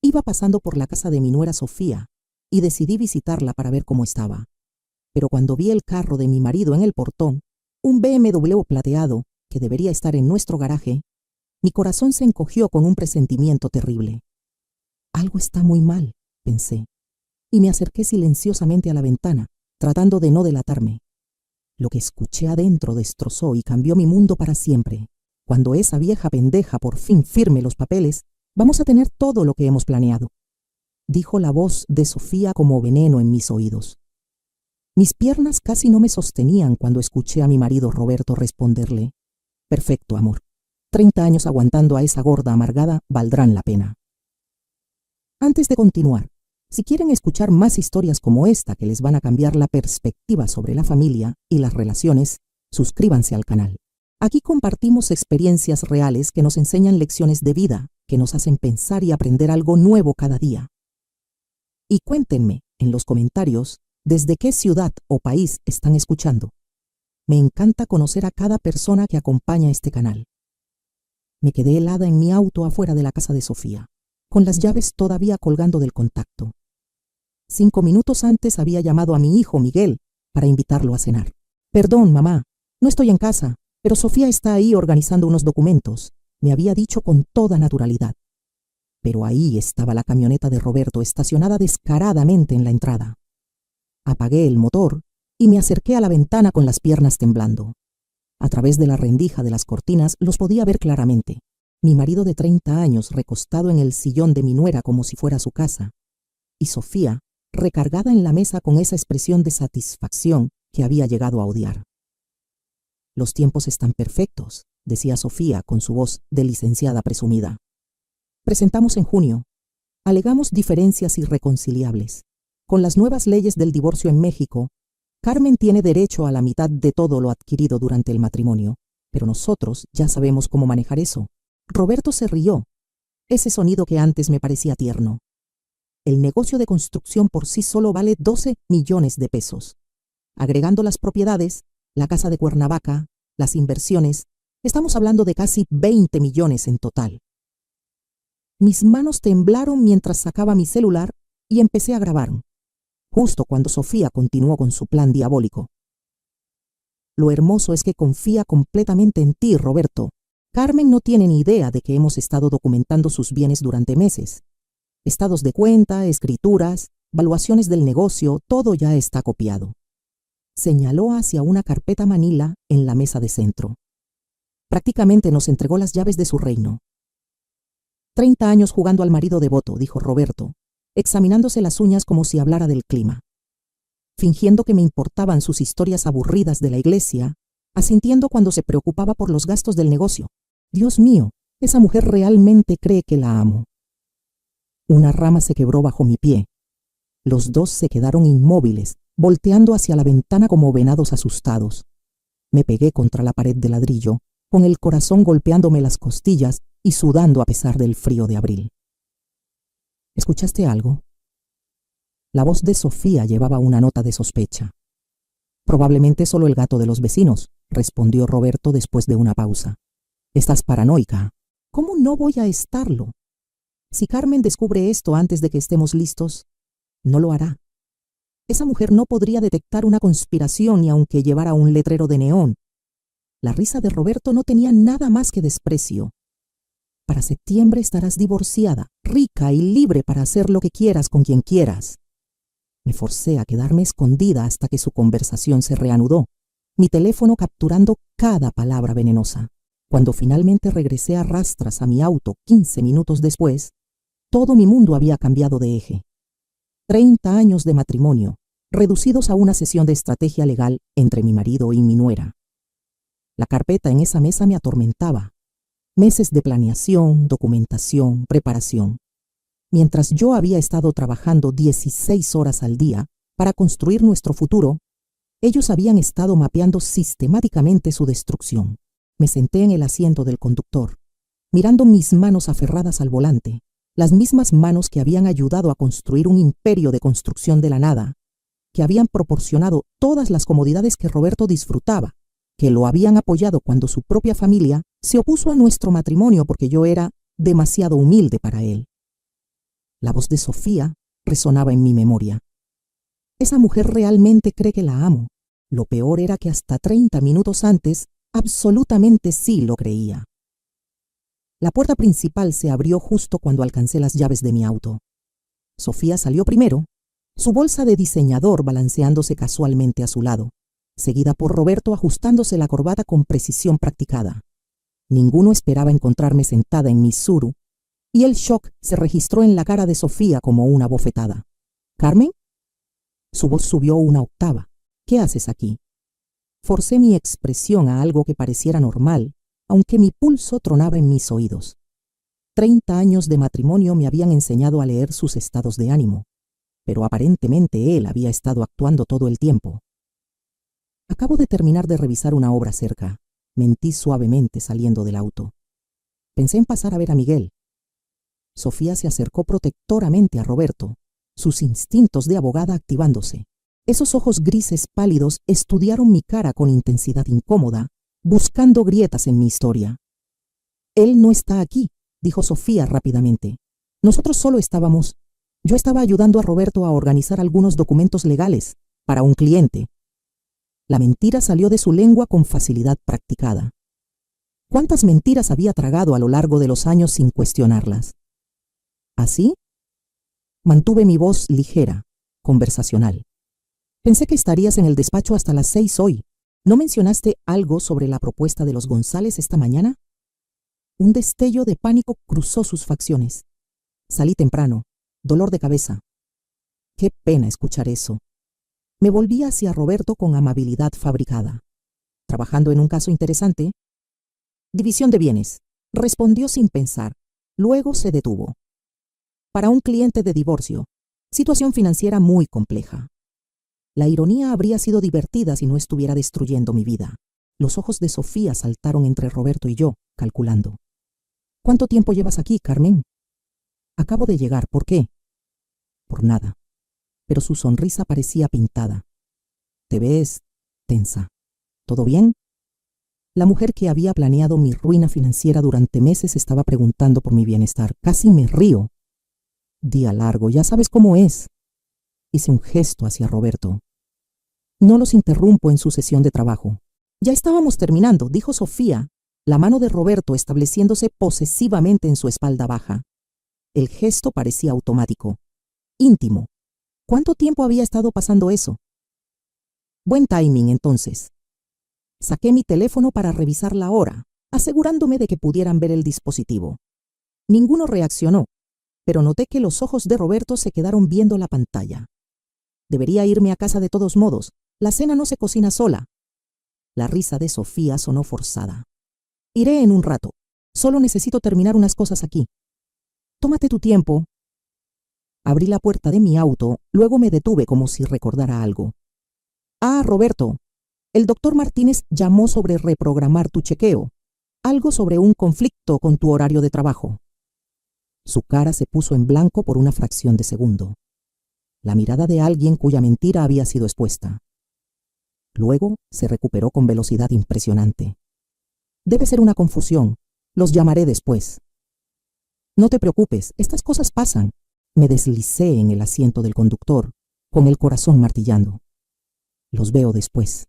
Iba pasando por la casa de mi nuera Sofía y decidí visitarla para ver cómo estaba. Pero cuando vi el carro de mi marido en el portón, un BMW plateado que debería estar en nuestro garaje, mi corazón se encogió con un presentimiento terrible. Algo está muy mal, pensé, y me acerqué silenciosamente a la ventana, tratando de no delatarme. Lo que escuché adentro destrozó y cambió mi mundo para siempre. Cuando esa vieja pendeja por fin firme los papeles, vamos a tener todo lo que hemos planeado, dijo la voz de Sofía como veneno en mis oídos. Mis piernas casi no me sostenían cuando escuché a mi marido Roberto responderle: perfecto, amor. 30 años aguantando a esa gorda amargada valdrán la pena. Antes de continuar, si quieren escuchar más historias como esta que les van a cambiar la perspectiva sobre la familia y las relaciones, suscríbanse al canal. Aquí compartimos experiencias reales que nos enseñan lecciones de vida, que nos hacen pensar y aprender algo nuevo cada día. Y cuéntenme en los comentarios desde qué ciudad o país están escuchando. Me encanta conocer a cada persona que acompaña este canal. Me quedé helada en mi auto afuera de la casa de Sofía, con las llaves todavía colgando del contacto. 5 minutos antes había llamado a mi hijo Miguel para invitarlo a cenar. Perdón, mamá, no estoy en casa, pero Sofía está ahí organizando unos documentos, me había dicho con toda naturalidad. Pero ahí estaba la camioneta de Roberto estacionada descaradamente en la entrada. Apagué el motor y me acerqué a la ventana con las piernas temblando. A través de la rendija de las cortinas los podía ver claramente. Mi marido de 30 años recostado en el sillón de mi nuera como si fuera su casa, y Sofía recargada en la mesa con esa expresión de satisfacción que había llegado a odiar. Los tiempos están perfectos, decía Sofía con su voz de licenciada presumida. Presentamos en junio. Alegamos diferencias irreconciliables. Con las nuevas leyes del divorcio en México, Carmen tiene derecho a la mitad de todo lo adquirido durante el matrimonio, pero nosotros ya sabemos cómo manejar eso. Roberto se rió, ese sonido que antes me parecía tierno. El negocio de construcción por sí solo vale 12 millones de pesos. Agregando las propiedades, la casa de Cuernavaca, las inversiones, estamos hablando de casi 20 millones en total. Mis manos temblaron mientras sacaba mi celular y empecé a grabar, justo cuando Sofía continuó con su plan diabólico. Lo hermoso es que confía completamente en ti, Roberto. Carmen no tiene ni idea de que hemos estado documentando sus bienes durante meses. Estados de cuenta, escrituras, valuaciones del negocio, todo ya está copiado. Señaló hacia una carpeta manila en la mesa de centro. Prácticamente nos entregó las llaves de su reino. 30 años jugando al marido devoto, dijo Roberto, examinándose las uñas como si hablara del clima. Fingiendo que me importaban sus historias aburridas de la iglesia, asintiendo cuando se preocupaba por los gastos del negocio. Dios mío, esa mujer realmente cree que la amo. Una rama se quebró bajo mi pie. Los dos se quedaron inmóviles, volteando hacia la ventana como venados asustados. Me pegué contra la pared de ladrillo, con el corazón golpeándome las costillas y sudando a pesar del frío de abril. ¿Escuchaste algo? La voz de Sofía llevaba una nota de sospecha. Probablemente solo el gato de los vecinos, respondió Roberto después de una pausa. Estás paranoica. ¿Cómo no voy a estarlo? Si Carmen descubre esto antes de que estemos listos, no lo hará. Esa mujer no podría detectar una conspiración ni aunque llevara un letrero de neón. La risa de Roberto no tenía nada más que desprecio. Para septiembre estarás divorciada, rica y libre para hacer lo que quieras con quien quieras. Me forcé a quedarme escondida hasta que su conversación se reanudó, mi teléfono capturando cada palabra venenosa. Cuando finalmente regresé a rastras a mi auto 15 minutos después, todo mi mundo había cambiado de eje. 30 años de matrimonio, reducidos a una sesión de estrategia legal entre mi marido y mi nuera. La carpeta en esa mesa me atormentaba. Meses de planeación, documentación, preparación. Mientras yo había estado trabajando 16 horas al día para construir nuestro futuro, ellos habían estado mapeando sistemáticamente su destrucción. Me senté en el asiento del conductor, mirando mis manos aferradas al volante, las mismas manos que habían ayudado a construir un imperio de construcción de la nada, que habían proporcionado todas las comodidades que Roberto disfrutaba, que lo habían apoyado cuando su propia familia se opuso a nuestro matrimonio porque yo era demasiado humilde para él. La voz de Sofía resonaba en mi memoria. Esa mujer realmente cree que la amo. Lo peor era que hasta 30 minutos antes, absolutamente sí lo creía. La puerta principal se abrió justo cuando alcancé las llaves de mi auto. Sofía salió primero, su bolsa de diseñador balanceándose casualmente a su lado, seguida por Roberto ajustándose la corbata con precisión practicada. Ninguno esperaba encontrarme sentada en mi Tsuru, y el shock se registró en la cara de Sofía como una bofetada. ¿Carmen? Su voz subió una octava. ¿Qué haces aquí? Forcé mi expresión a algo que pareciera normal, aunque mi pulso tronaba en mis oídos. 30 años de matrimonio me habían enseñado a leer sus estados de ánimo, pero aparentemente él había estado actuando todo el tiempo. Acabo de terminar de revisar una obra cerca, mentí suavemente saliendo del auto. Pensé en pasar a ver a Miguel. Sofía se acercó protectoramente a Roberto, sus instintos de abogada activándose. Esos ojos grises pálidos estudiaron mi cara con intensidad incómoda, buscando grietas en mi historia. Él no está aquí, dijo Sofía rápidamente. Nosotros solo estábamos... Yo estaba ayudando a Roberto a organizar algunos documentos legales para un cliente. La mentira salió de su lengua con facilidad practicada. ¿Cuántas mentiras había tragado a lo largo de los años sin cuestionarlas? ¿Así? Mantuve mi voz ligera, conversacional. Pensé que estarías en el despacho hasta las 6 hoy. ¿No mencionaste algo sobre la propuesta de los González esta mañana? Un destello de pánico cruzó sus facciones. Salí temprano, dolor de cabeza. Qué pena escuchar eso. Me volví hacia Roberto con amabilidad fabricada. ¿Trabajando en un caso interesante? División de bienes, respondió sin pensar. Luego se detuvo. Para un cliente de divorcio, situación financiera muy compleja. La ironía habría sido divertida si no estuviera destruyendo mi vida. Los ojos de Sofía saltaron entre Roberto y yo, calculando. ¿Cuánto tiempo llevas aquí, Carmen? Acabo de llegar. ¿Por qué? Por nada. Pero su sonrisa parecía pintada. Te ves tensa. ¿Todo bien? La mujer que había planeado mi ruina financiera durante meses estaba preguntando por mi bienestar. Casi me río. Día largo, ya sabes cómo es. Hice un gesto hacia Roberto. No los interrumpo en su sesión de trabajo. Ya estábamos terminando, dijo Sofía, la mano de Roberto estableciéndose posesivamente en su espalda baja. El gesto parecía automático, íntimo. ¿Cuánto tiempo había estado pasando eso? Buen timing, entonces. Saqué mi teléfono para revisar la hora, asegurándome de que pudieran ver el dispositivo. Ninguno reaccionó, pero noté que los ojos de Roberto se quedaron viendo la pantalla. Debería irme a casa de todos modos. La cena no se cocina sola. La risa de Sofía sonó forzada. Iré en un rato. Solo necesito terminar unas cosas aquí. Tómate tu tiempo. Abrí la puerta de mi auto, luego me detuve como si recordara algo. Ah, Roberto, el doctor Martínez llamó sobre reprogramar tu chequeo. Algo sobre un conflicto con tu horario de trabajo. Su cara se puso en blanco por una fracción de segundo. La mirada de alguien cuya mentira había sido expuesta. Luego se recuperó con velocidad impresionante. Debe ser una confusión. Los llamaré después. No te preocupes, estas cosas pasan. Me deslicé en el asiento del conductor, con el corazón martillando. Los veo después.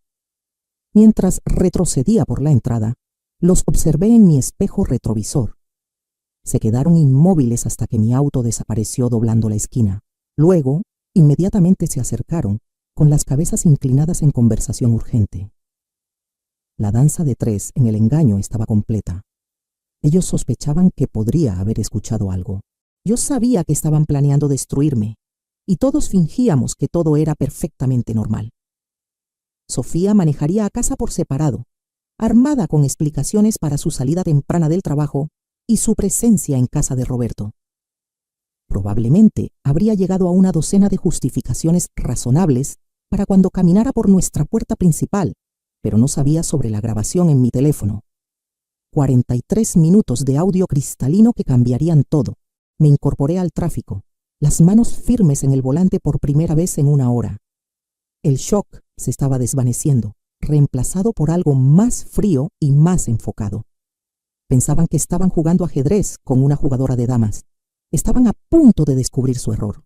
Mientras retrocedía por la entrada, los observé en mi espejo retrovisor. Se quedaron inmóviles hasta que mi auto desapareció doblando la esquina. Luego, inmediatamente se acercaron, con las cabezas inclinadas en conversación urgente. La danza de tres en el engaño estaba completa. Ellos sospechaban que podría haber escuchado algo. Yo sabía que estaban planeando destruirme, y todos fingíamos que todo era perfectamente normal. Sofía manejaría a casa por separado, armada con explicaciones para su salida temprana del trabajo y su presencia en casa de Roberto. Probablemente habría llegado a una docena de justificaciones razonables para cuando caminara por nuestra puerta principal, pero no sabía sobre la grabación en mi teléfono. 43 minutos de audio cristalino que cambiarían todo. Me incorporé al tráfico, las manos firmes en el volante por primera vez en una hora. El shock se estaba desvaneciendo, reemplazado por algo más frío y más enfocado. Pensaban que estaban jugando ajedrez con una jugadora de damas. estaban a punto de descubrir su error.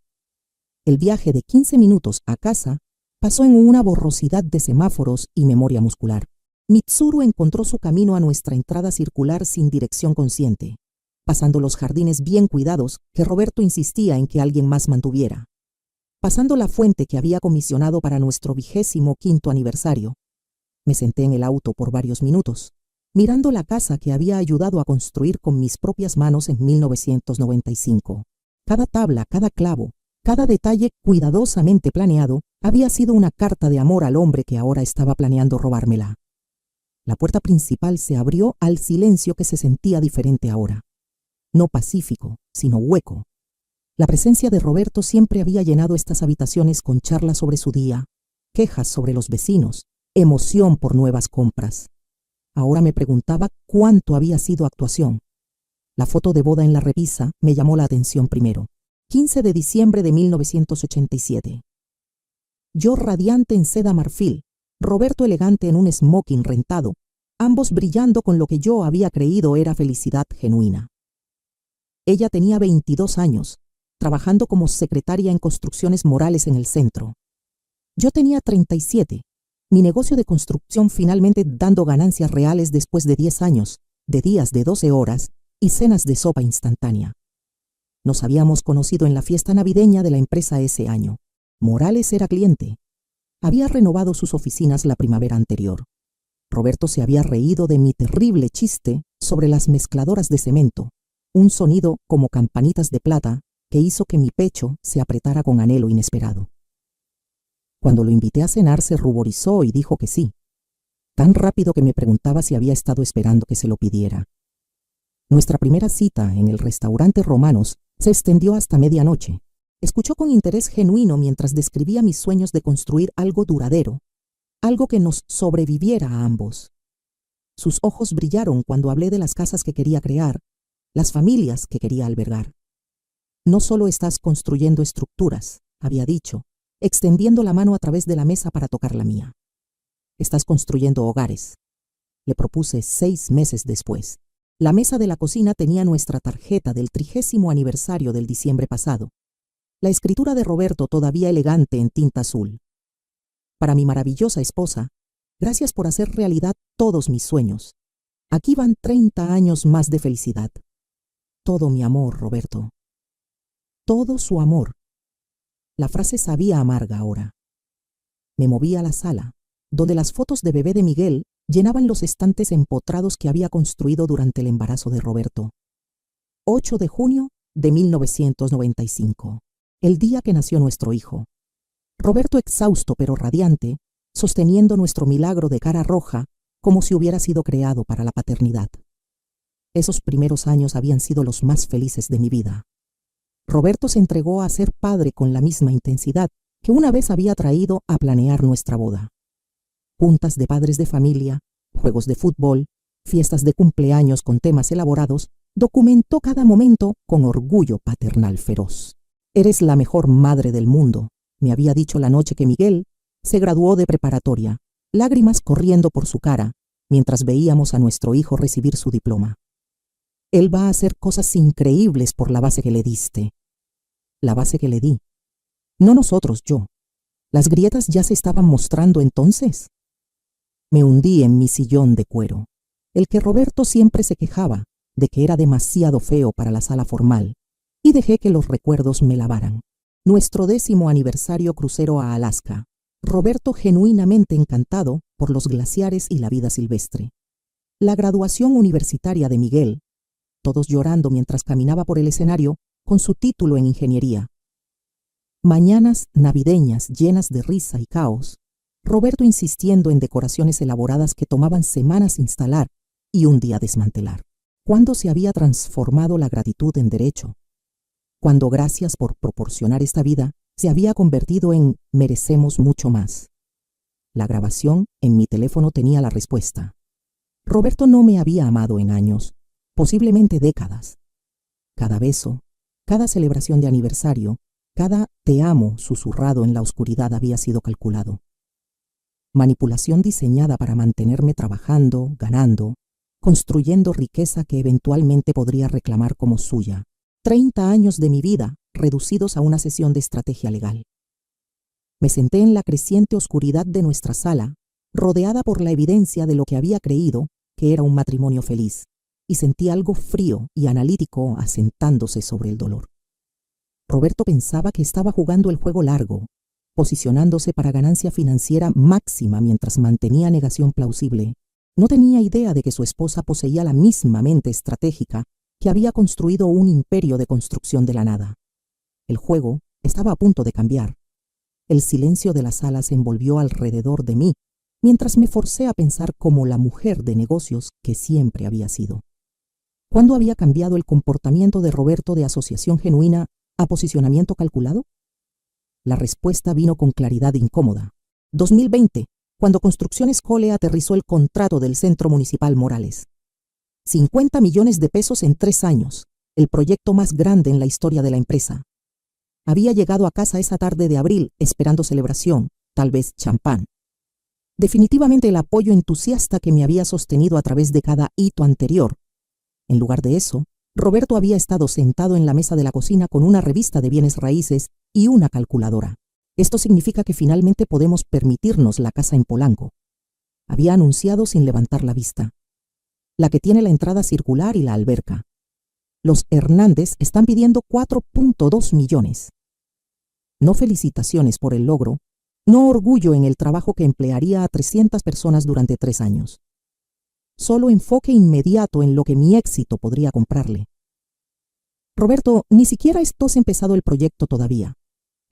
El viaje de 15 minutos a casa pasó en una borrosidad de semáforos y memoria muscular. Mitsuru encontró su camino a nuestra entrada circular sin dirección consciente, pasando los jardines bien cuidados que Roberto insistía en que alguien más mantuviera, pasando la fuente que había comisionado para nuestro 25º aniversario. Me senté en el auto por varios minutos, mirando la casa que había ayudado a construir con mis propias manos en 1995. Cada tabla, cada clavo, cada detalle cuidadosamente planeado había sido una carta de amor al hombre que ahora estaba planeando robármela. La puerta principal se abrió al silencio que se sentía diferente ahora. No pacífico, sino hueco. La presencia de Roberto siempre había llenado estas habitaciones con charlas sobre su día, quejas sobre los vecinos, emoción por nuevas compras. Ahora me preguntaba cuánto había sido actuación. La foto de boda en la repisa me llamó la atención primero. 15 de diciembre de 1987. Yo radiante en seda marfil, Roberto elegante en un smoking rentado, ambos brillando con lo que yo había creído era felicidad genuina. Ella tenía 22 años, trabajando como secretaria en construcciones morales en el centro. Yo tenía 37, mi negocio de construcción finalmente dando ganancias reales después de 10 años, de días de 12 horas y cenas de sopa instantánea. Nos habíamos conocido en la fiesta navideña de la empresa ese año. Morales era cliente. Había renovado sus oficinas la primavera anterior. Roberto se había reído de mi terrible chiste sobre las mezcladoras de cemento, un sonido como campanitas de plata que hizo que mi pecho se apretara con anhelo inesperado. Cuando lo invité a cenar se ruborizó y dijo que sí, tan rápido que me preguntaba si había estado esperando que se lo pidiera. Nuestra primera cita en el restaurante Romanos se extendió hasta medianoche. Escuchó con interés genuino mientras describía mis sueños de construir algo duradero, algo que nos sobreviviera a ambos. Sus ojos brillaron cuando hablé de las casas que quería crear, las familias que quería albergar. No solo estás construyendo estructuras, había dicho, extendiendo la mano a través de la mesa para tocar la mía. Estás construyendo hogares. Le propuse 6 meses después. La mesa de la cocina tenía nuestra tarjeta del 30º aniversario del diciembre pasado. La escritura de Roberto todavía elegante en tinta azul. Para mi maravillosa esposa, gracias por hacer realidad todos mis sueños. Aquí van 30 años más de felicidad. Todo mi amor, Roberto. Todo su amor. La frase sabía amarga ahora. Me moví a la sala, donde las fotos de bebé de Miguel llenaban los estantes empotrados que había construido durante el embarazo de Roberto. 8 de junio de 1995, el día que nació nuestro hijo. Roberto exhausto pero radiante, sosteniendo nuestro milagro de cara roja como si hubiera sido creado para la paternidad. Esos primeros años habían sido los más felices de mi vida. Roberto se entregó a ser padre con la misma intensidad que una vez había traído a planear nuestra boda. Juntas de padres de familia, juegos de fútbol, fiestas de cumpleaños con temas elaborados, documentó cada momento con orgullo paternal feroz. Eres la mejor madre del mundo, me había dicho la noche que Miguel se graduó de preparatoria, lágrimas corriendo por su cara, mientras veíamos a nuestro hijo recibir su diploma. Él va a hacer cosas increíbles por la base que le diste. La base que le di. No nosotros, yo. ¿Las grietas ya se estaban mostrando entonces? Me hundí en mi sillón de cuero, el que Roberto siempre se quejaba de que era demasiado feo para la sala formal, y dejé que los recuerdos me lavaran. Nuestro 10º aniversario crucero a Alaska. Roberto genuinamente encantado por los glaciares y la vida silvestre. La graduación universitaria de Miguel, todos llorando mientras caminaba por el escenario con su título en ingeniería. Mañanas navideñas llenas de risa y caos, Roberto insistiendo en decoraciones elaboradas que tomaban semanas instalar y un día desmantelar. ¿Cuándo se había transformado la gratitud en derecho? Cuando gracias por proporcionar esta vida se había convertido en merecemos mucho más. La grabación en mi teléfono tenía la respuesta. Roberto no me había amado en años, posiblemente décadas. Cada beso, cada celebración de aniversario, cada te amo susurrado en la oscuridad había sido calculado. Manipulación diseñada para mantenerme trabajando, ganando, construyendo riqueza que eventualmente podría reclamar como suya. 30 años de mi vida reducidos a una sesión de estrategia legal. Me senté en la creciente oscuridad de nuestra sala, rodeada por la evidencia de lo que había creído que era un matrimonio feliz, y sentí algo frío y analítico asentándose sobre el dolor. Roberto pensaba que estaba jugando el juego largo, posicionándose para ganancia financiera máxima mientras mantenía negación plausible. No tenía idea de que su esposa poseía la misma mente estratégica que había construido un imperio de construcción de la nada. El juego estaba a punto de cambiar. El silencio de la sala se envolvió alrededor de mí, mientras me forcé a pensar como la mujer de negocios que siempre había sido. ¿Cuándo había cambiado el comportamiento de Roberto de asociación genuina a posicionamiento calculado? La respuesta vino con claridad incómoda. 2020, cuando Construcciones Cole aterrizó el contrato del Centro Municipal Morales. 50 millones de pesos en 3 años, el proyecto más grande en la historia de la empresa. Había llegado a casa esa tarde de abril esperando celebración, tal vez champán. Definitivamente el apoyo entusiasta que me había sostenido a través de cada hito anterior. En lugar de eso, Roberto había estado sentado en la mesa de la cocina con una revista de bienes raíces y una calculadora. Esto significa que finalmente podemos permitirnos la casa en Polanco. Había anunciado sin levantar la vista. La que tiene la entrada circular y la alberca. Los Hernández están pidiendo 4.2 millones. No felicitaciones por el logro, no orgullo en el trabajo que emplearía a 300 personas durante 3 años. Solo enfoque inmediato en lo que mi éxito podría comprarle. Roberto, ni siquiera has empezado el proyecto todavía.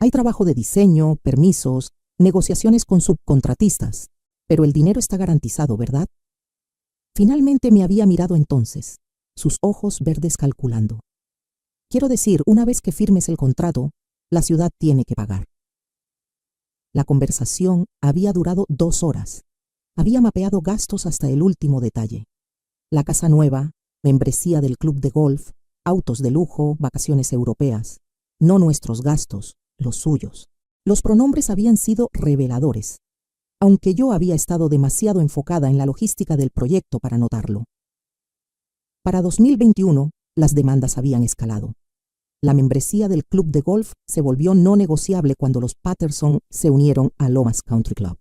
Hay trabajo de diseño, permisos, negociaciones con subcontratistas, pero el dinero está garantizado, ¿verdad? Finalmente me había mirado entonces, sus ojos verdes calculando. Quiero decir, una vez que firmes el contrato, la ciudad tiene que pagar. La conversación había durado 2 horas. Había mapeado gastos hasta el último detalle. La casa nueva, membresía del club de golf, autos de lujo, vacaciones europeas. No nuestros gastos, los suyos. Los pronombres habían sido reveladores, aunque yo había estado demasiado enfocada en la logística del proyecto para notarlo. Para 2021, las demandas habían escalado. La membresía del club de golf se volvió no negociable cuando los Patterson se unieron a Lomas Country Club.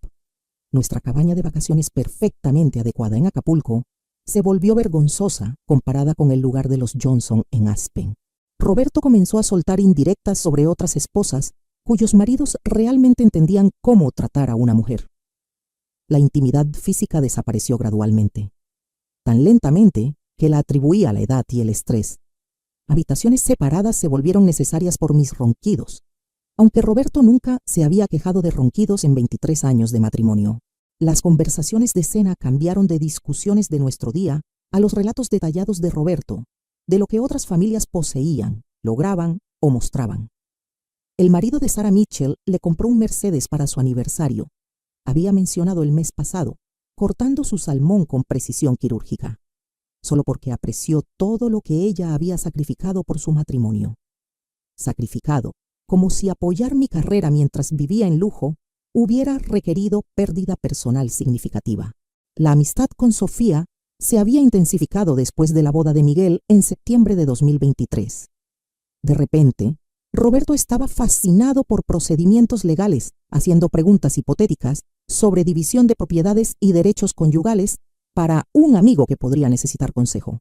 Nuestra cabaña de vacaciones perfectamente adecuada en Acapulco se volvió vergonzosa comparada con el lugar de los Johnson en Aspen. Roberto comenzó a soltar indirectas sobre otras esposas cuyos maridos realmente entendían cómo tratar a una mujer. La intimidad física desapareció gradualmente, tan lentamente que la atribuía a la edad y el estrés. Habitaciones separadas se volvieron necesarias por mis ronquidos, aunque Roberto nunca se había quejado de ronquidos en 23 años de matrimonio. Las conversaciones de cena cambiaron de discusiones de nuestro día a los relatos detallados de Roberto, de lo que otras familias poseían, lograban o mostraban. El marido de Sarah Mitchell le compró un Mercedes para su aniversario. Había mencionado el mes pasado, cortando su salmón con precisión quirúrgica, solo porque apreció todo lo que ella había sacrificado por su matrimonio. Sacrificado, como si apoyar mi carrera mientras vivía en lujo hubiera requerido pérdida personal significativa. La amistad con Sofía se había intensificado después de la boda de Miguel en septiembre de 2023. De repente, Roberto estaba fascinado por procedimientos legales, haciendo preguntas hipotéticas sobre división de propiedades y derechos conyugales para un amigo que podría necesitar consejo.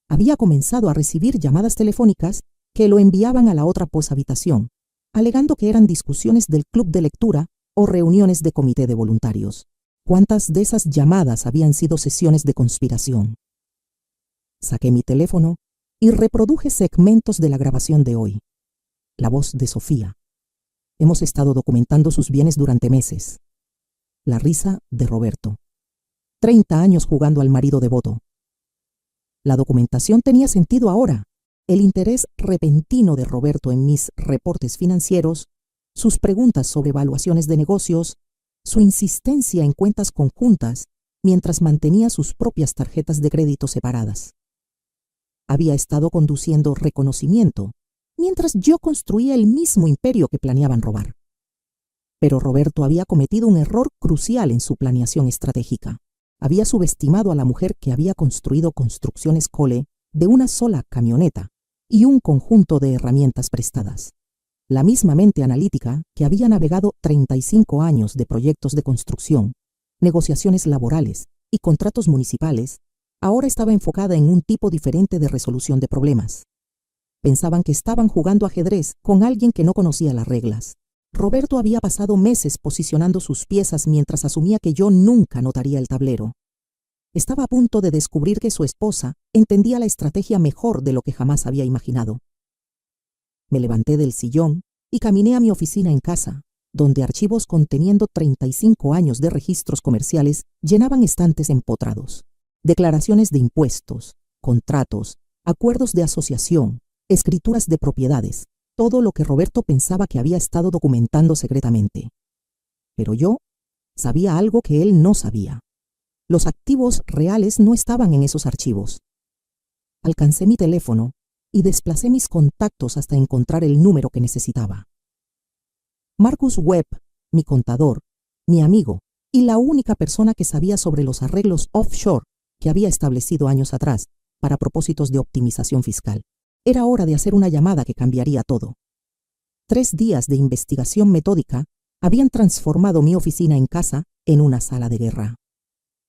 Había comenzado a recibir llamadas telefónicas que lo enviaban a la otra poshabitación, alegando que eran discusiones del club de lectura o reuniones de comité de voluntarios. ¿Cuántas de esas llamadas habían sido sesiones de conspiración? Saqué mi teléfono y reproduje segmentos de la grabación de hoy. La voz de Sofía. Hemos estado documentando sus bienes durante meses. La risa de Roberto. 30 años jugando al marido devoto. La documentación tenía sentido ahora. El interés repentino de Roberto en mis reportes financieros, sus preguntas sobre evaluaciones de negocios, su insistencia en cuentas conjuntas mientras mantenía sus propias tarjetas de crédito separadas. Había estado conduciendo reconocimiento, mientras yo construía el mismo imperio que planeaban robar. Pero Roberto había cometido un error crucial en su planeación estratégica. Había subestimado a la mujer que había construido Construcciones Cole de una sola camioneta y un conjunto de herramientas prestadas. La misma mente analítica que había navegado 35 años de proyectos de construcción, negociaciones laborales y contratos municipales, ahora estaba enfocada en un tipo diferente de resolución de problemas. Pensaban que estaban jugando ajedrez con alguien que no conocía las reglas. Roberto había pasado meses posicionando sus piezas mientras asumía que yo nunca notaría el tablero. Estaba a punto de descubrir que su esposa entendía la estrategia mejor de lo que jamás había imaginado. Me levanté del sillón y caminé a mi oficina en casa, donde archivos conteniendo 35 años de registros comerciales llenaban estantes empotrados. Declaraciones de impuestos, contratos, acuerdos de asociación, escrituras de propiedades, todo lo que Roberto pensaba que había estado documentando secretamente. Pero yo sabía algo que él no sabía. Los activos reales no estaban en esos archivos. Alcancé mi teléfono y desplacé mis contactos hasta encontrar el número que necesitaba. Marcus Webb, mi contador, mi amigo y la única persona que sabía sobre los arreglos offshore que había establecido años atrás para propósitos de optimización fiscal. Era hora de hacer una llamada que cambiaría todo. 3 días de investigación metódica habían transformado mi oficina en casa en una sala de guerra.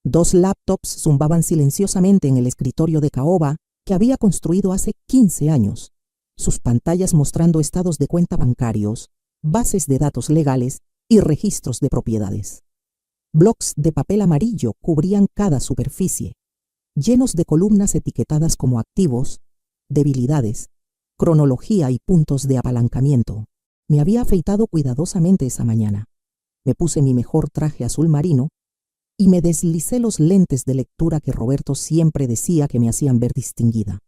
2 laptops zumbaban silenciosamente en el escritorio de caoba que había construido hace 15 años, sus pantallas mostrando estados de cuenta bancarios, bases de datos legales y registros de propiedades. Blocs de papel amarillo cubrían cada superficie, llenos de columnas etiquetadas como activos, debilidades, cronología y puntos de apalancamiento. Me había afeitado cuidadosamente esa mañana. Me puse mi mejor traje azul marino y me deslicé los lentes de lectura que Roberto siempre decía que me hacían ver distinguida.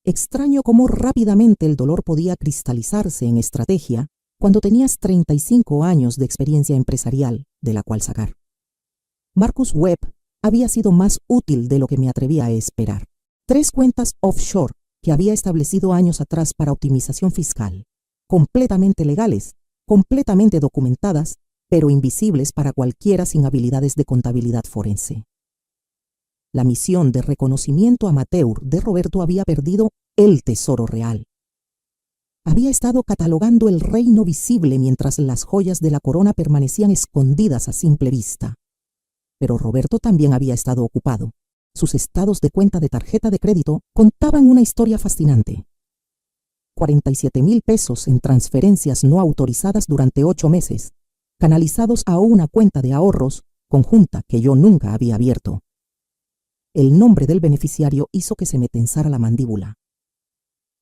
Extraño cómo rápidamente el dolor podía cristalizarse en estrategia cuando tenías 35 años de experiencia empresarial de la cual sacar. Marcus Webb había sido más útil de lo que me atrevía a esperar. 3 cuentas offshore que había establecido años atrás para optimización fiscal, completamente legales, completamente documentadas, pero invisibles para cualquiera sin habilidades de contabilidad forense. La misión de reconocimiento amateur de Roberto había perdido el tesoro real. Había estado catalogando el reino visible mientras las joyas de la corona permanecían escondidas a simple vista. Pero Roberto también había estado ocupado. Sus estados de cuenta de tarjeta de crédito contaban una historia fascinante. 47,000 pesos en transferencias no autorizadas durante 8 meses, canalizados a una cuenta de ahorros conjunta que yo nunca había abierto. El nombre del beneficiario hizo que se me tensara la mandíbula.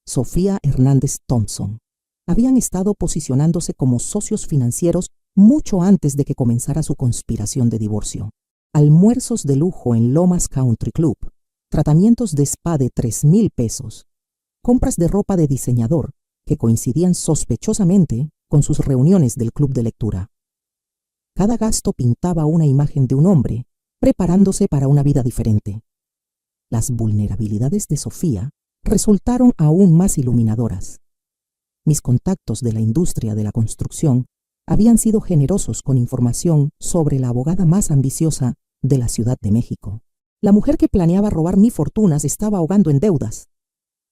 Sofía Hernández Thompson. Habían estado posicionándose como socios financieros mucho antes de que comenzara su conspiración de divorcio. Almuerzos de lujo en Lomas Country Club, tratamientos de spa de 3,000 pesos, compras de ropa de diseñador que coincidían sospechosamente con sus reuniones del club de lectura. Cada gasto pintaba una imagen de un hombre preparándose para una vida diferente. Las vulnerabilidades de Sofía resultaron aún más iluminadoras. Mis contactos de la industria de la construcción habían sido generosos con información sobre la abogada más ambiciosa de la Ciudad de México. La mujer que planeaba robar mi fortuna se estaba ahogando en deudas.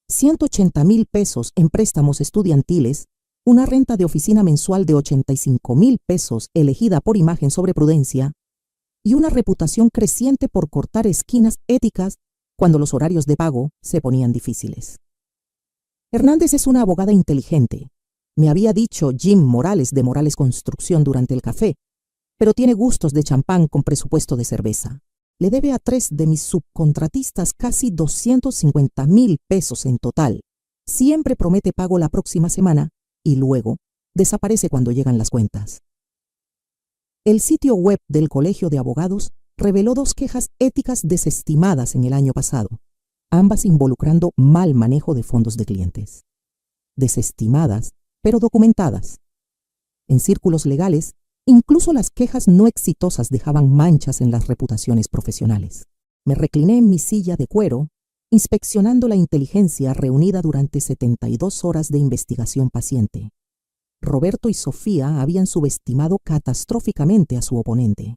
180,000 pesos en préstamos estudiantiles, una renta de oficina mensual de 85,000 pesos elegida por imagen sobre prudencia y una reputación creciente por cortar esquinas éticas cuando los horarios de pago se ponían difíciles. Hernández es una abogada inteligente, me había dicho Jim Morales de Morales Construcción durante el café, pero tiene gustos de champán con presupuesto de cerveza. Le debe a 3 de mis subcontratistas casi 250,000 pesos en total. Siempre promete pago la próxima semana y luego desaparece cuando llegan las cuentas. El sitio web del Colegio de Abogados reveló 2 quejas éticas desestimadas en el año pasado, ambas involucrando mal manejo de fondos de clientes. Desestimadas, pero documentadas. En círculos legales, incluso las quejas no exitosas dejaban manchas en las reputaciones profesionales. Me recliné en mi silla de cuero, inspeccionando la inteligencia reunida durante 72 horas de investigación paciente. Roberto y Sofía habían subestimado catastróficamente a su oponente.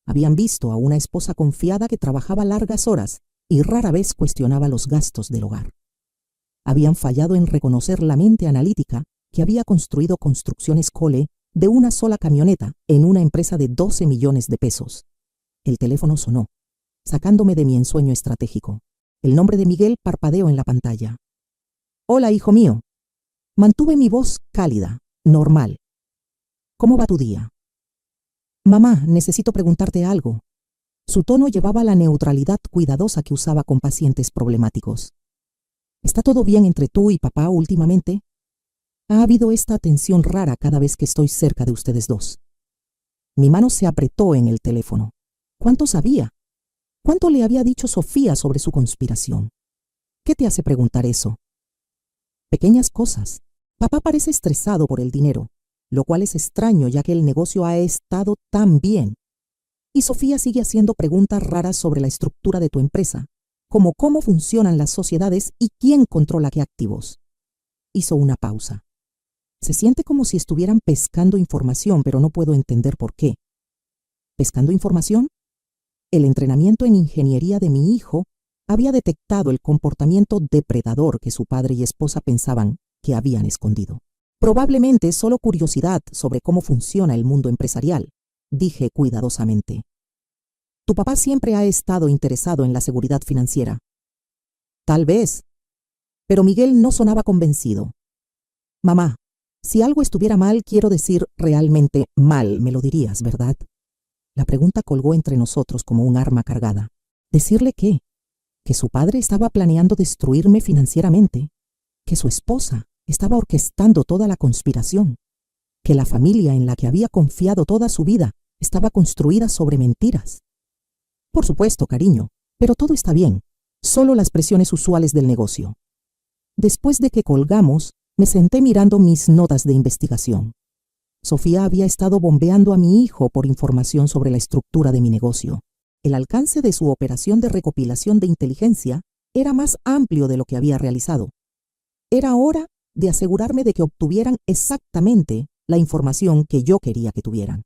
Habían visto a una esposa confiada que trabajaba largas horas y rara vez cuestionaba los gastos del hogar. habían fallado en reconocer la mente analítica que había construido Construcciones Cole de una sola camioneta en una empresa de 12 millones de pesos. El teléfono sonó, sacándome de mi ensueño estratégico. El nombre de Miguel parpadeó en la pantalla. «Hola, hijo mío». Mantuve mi voz cálida, normal. «¿Cómo va tu día?» «Mamá, necesito preguntarte algo». Su tono llevaba la neutralidad cuidadosa que usaba con pacientes problemáticos. «¿Está todo bien entre tú y papá últimamente? Ha habido esta tensión rara cada vez que estoy cerca de ustedes dos». Mi mano se apretó en el teléfono. ¿Cuánto sabía? ¿Cuánto le había dicho Sofía sobre su conspiración? ¿Qué te hace preguntar eso? Pequeñas cosas. Papá parece estresado por el dinero, lo cual es extraño ya que el negocio ha estado tan bien. Y Sofía sigue haciendo preguntas raras sobre la estructura de tu empresa, como cómo funcionan las sociedades y quién controla qué activos. Hizo una pausa. Se siente como si estuvieran pescando información, pero no puedo entender por qué. ¿Pescando información? El entrenamiento en ingeniería de mi hijo había detectado el comportamiento depredador que su padre y esposa pensaban que habían escondido. Probablemente solo curiosidad sobre cómo funciona el mundo empresarial, dije cuidadosamente. Tu papá siempre ha estado interesado en la seguridad financiera. Tal vez. Pero Miguel no sonaba convencido. Mamá, si algo estuviera mal, quiero decir realmente mal, me lo dirías, ¿verdad? La pregunta colgó entre nosotros como un arma cargada. ¿Decirle qué? ¿Que su padre estaba planeando destruirme financieramente? ¿Que su esposa estaba orquestando toda la conspiración? ¿Que la familia en la que había confiado toda su vida estaba construida sobre mentiras? Por supuesto, cariño, pero todo está bien. Solo las presiones usuales del negocio. Después de que colgamos, me senté mirando mis notas de investigación. Sofía había estado bombeando a mi hijo por información sobre la estructura de mi negocio. El alcance de su operación de recopilación de inteligencia era más amplio de lo que había realizado. Era hora de asegurarme de que obtuvieran exactamente la información que yo quería que tuvieran.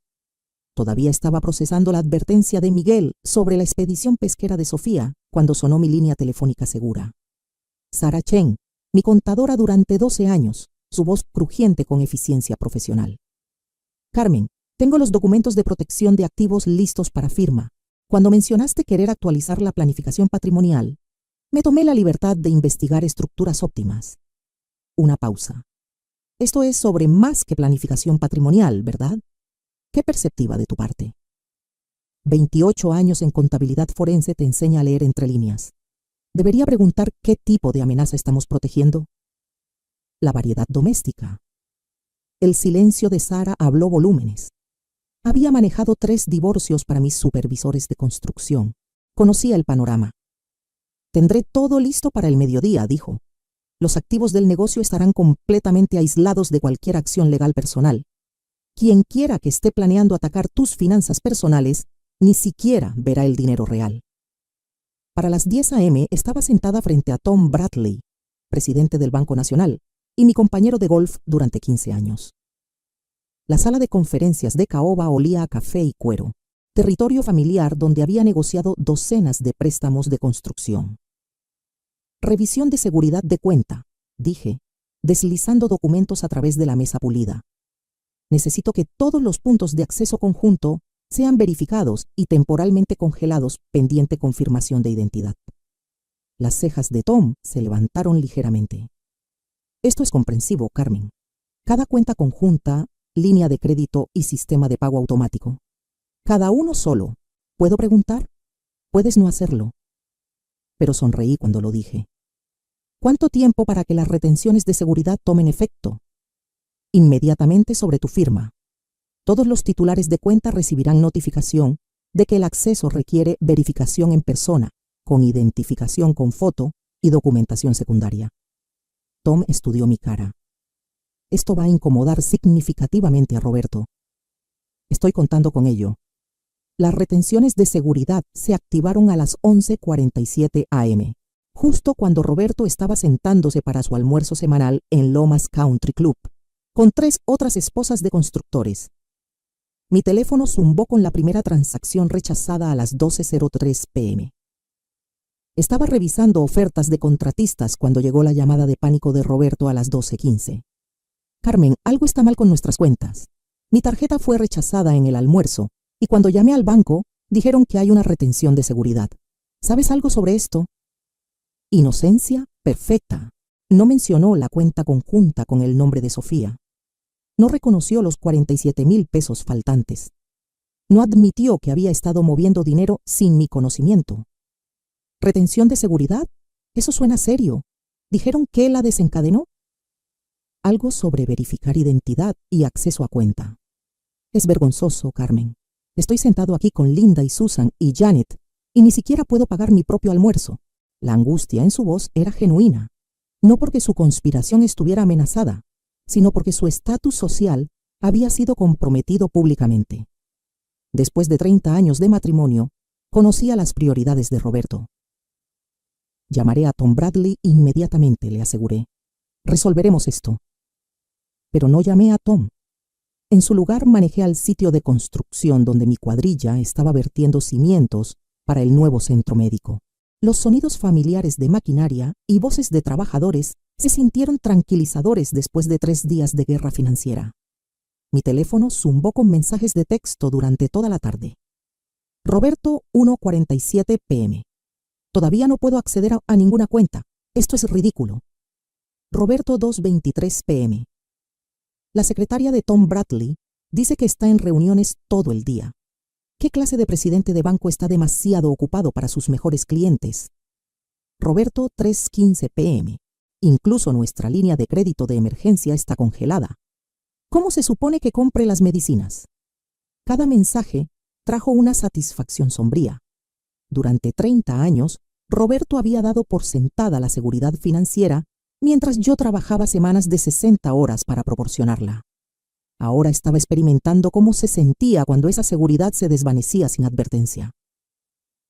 Todavía estaba procesando la advertencia de Miguel sobre la expedición pesquera de Sofía cuando sonó mi línea telefónica segura. Sara Chen, mi contadora durante 12 años, su voz crujiente con eficiencia profesional. Carmen, tengo los documentos de protección de activos listos para firma. Cuando mencionaste querer actualizar la planificación patrimonial, me tomé la libertad de investigar estructuras óptimas. Una pausa. Esto es sobre más que planificación patrimonial, ¿verdad? ¿Qué perspectiva de tu parte? 28 años en contabilidad forense te enseña a leer entre líneas. ¿Debería preguntar qué tipo de amenaza estamos protegiendo? La variedad doméstica. El silencio de Sara habló volúmenes. Había manejado 3 divorcios para mis supervisores de construcción. Conocía el panorama. Tendré todo listo para el mediodía, dijo. Los activos del negocio estarán completamente aislados de cualquier acción legal personal. Quien quiera que esté planeando atacar tus finanzas personales, ni siquiera verá el dinero real. Para las 10 a.m. estaba sentada frente a Tom Bradley, presidente del Banco Nacional, y mi compañero de golf durante 15 años. La sala de conferencias de Caoba olía a café y cuero, territorio familiar donde había negociado docenas de préstamos de construcción. Revisión de seguridad de cuenta, dije, deslizando documentos a través de la mesa pulida. Necesito que todos los puntos de acceso conjunto sean verificados y temporalmente congelados pendiente confirmación de identidad. Las cejas de Tom se levantaron ligeramente. Esto es comprensivo, Carmen. Cada cuenta conjunta, línea de crédito y sistema de pago automático. Cada uno solo. ¿Puedo preguntar? Puedes no hacerlo. Pero sonreí cuando lo dije. ¿Cuánto tiempo para que las retenciones de seguridad tomen efecto? Inmediatamente sobre tu firma. Todos los titulares de cuenta recibirán notificación de que el acceso requiere verificación en persona, con identificación con foto y documentación secundaria. Tom estudió mi cara. Esto va a incomodar significativamente a Roberto. Estoy contando con ello. Las retenciones de seguridad se activaron a las 11:47 a.m., justo cuando Roberto estaba sentándose para su almuerzo semanal en Lomas Country Club, con 3 otras esposas de constructores. Mi teléfono zumbó con la primera transacción rechazada a las 12:03 p.m. Estaba revisando ofertas de contratistas cuando llegó la llamada de pánico de Roberto a las 12:15. Carmen, algo está mal con nuestras cuentas. Mi tarjeta fue rechazada en el almuerzo y cuando llamé al banco dijeron que hay una retención de seguridad. ¿Sabes algo sobre esto? Inocencia perfecta. No mencionó la cuenta conjunta con el nombre de Sofía. No reconoció los 47,000 pesos faltantes. No admitió que había estado moviendo dinero sin mi conocimiento. ¿Retención de seguridad? Eso suena serio. ¿Dijeron que la desencadenó? Algo sobre verificar identidad y acceso a cuenta. Es vergonzoso, Carmen. Estoy sentado aquí con Linda y Susan y Janet y ni siquiera puedo pagar mi propio almuerzo. La angustia en su voz era genuina. No porque su conspiración estuviera amenazada, sino porque su estatus social había sido comprometido públicamente. Después de 30 años de matrimonio, conocía las prioridades de Roberto. Llamaré a Tom Bradley inmediatamente, le aseguré. Resolveremos esto. Pero no llamé a Tom. En su lugar manejé al sitio de construcción donde mi cuadrilla estaba vertiendo cimientos para el nuevo centro médico. Los sonidos familiares de maquinaria y voces de trabajadores se sintieron tranquilizadores después de 3 días de guerra financiera. Mi teléfono zumbó con mensajes de texto durante toda la tarde. Roberto, 1:47 p.m. Todavía no puedo acceder a ninguna cuenta. Esto es ridículo. Roberto, 2:23 p.m. La secretaria de Tom Bradley dice que está en reuniones todo el día. ¿Qué clase de presidente de banco está demasiado ocupado para sus mejores clientes? Roberto, 3:15 p.m. Incluso nuestra línea de crédito de emergencia está congelada. ¿Cómo se supone que compre las medicinas? Cada mensaje trajo una satisfacción sombría. Durante 30 años, Roberto había dado por sentada la seguridad financiera mientras yo trabajaba semanas de 60 horas para proporcionarla. Ahora estaba experimentando cómo se sentía cuando esa seguridad se desvanecía sin advertencia.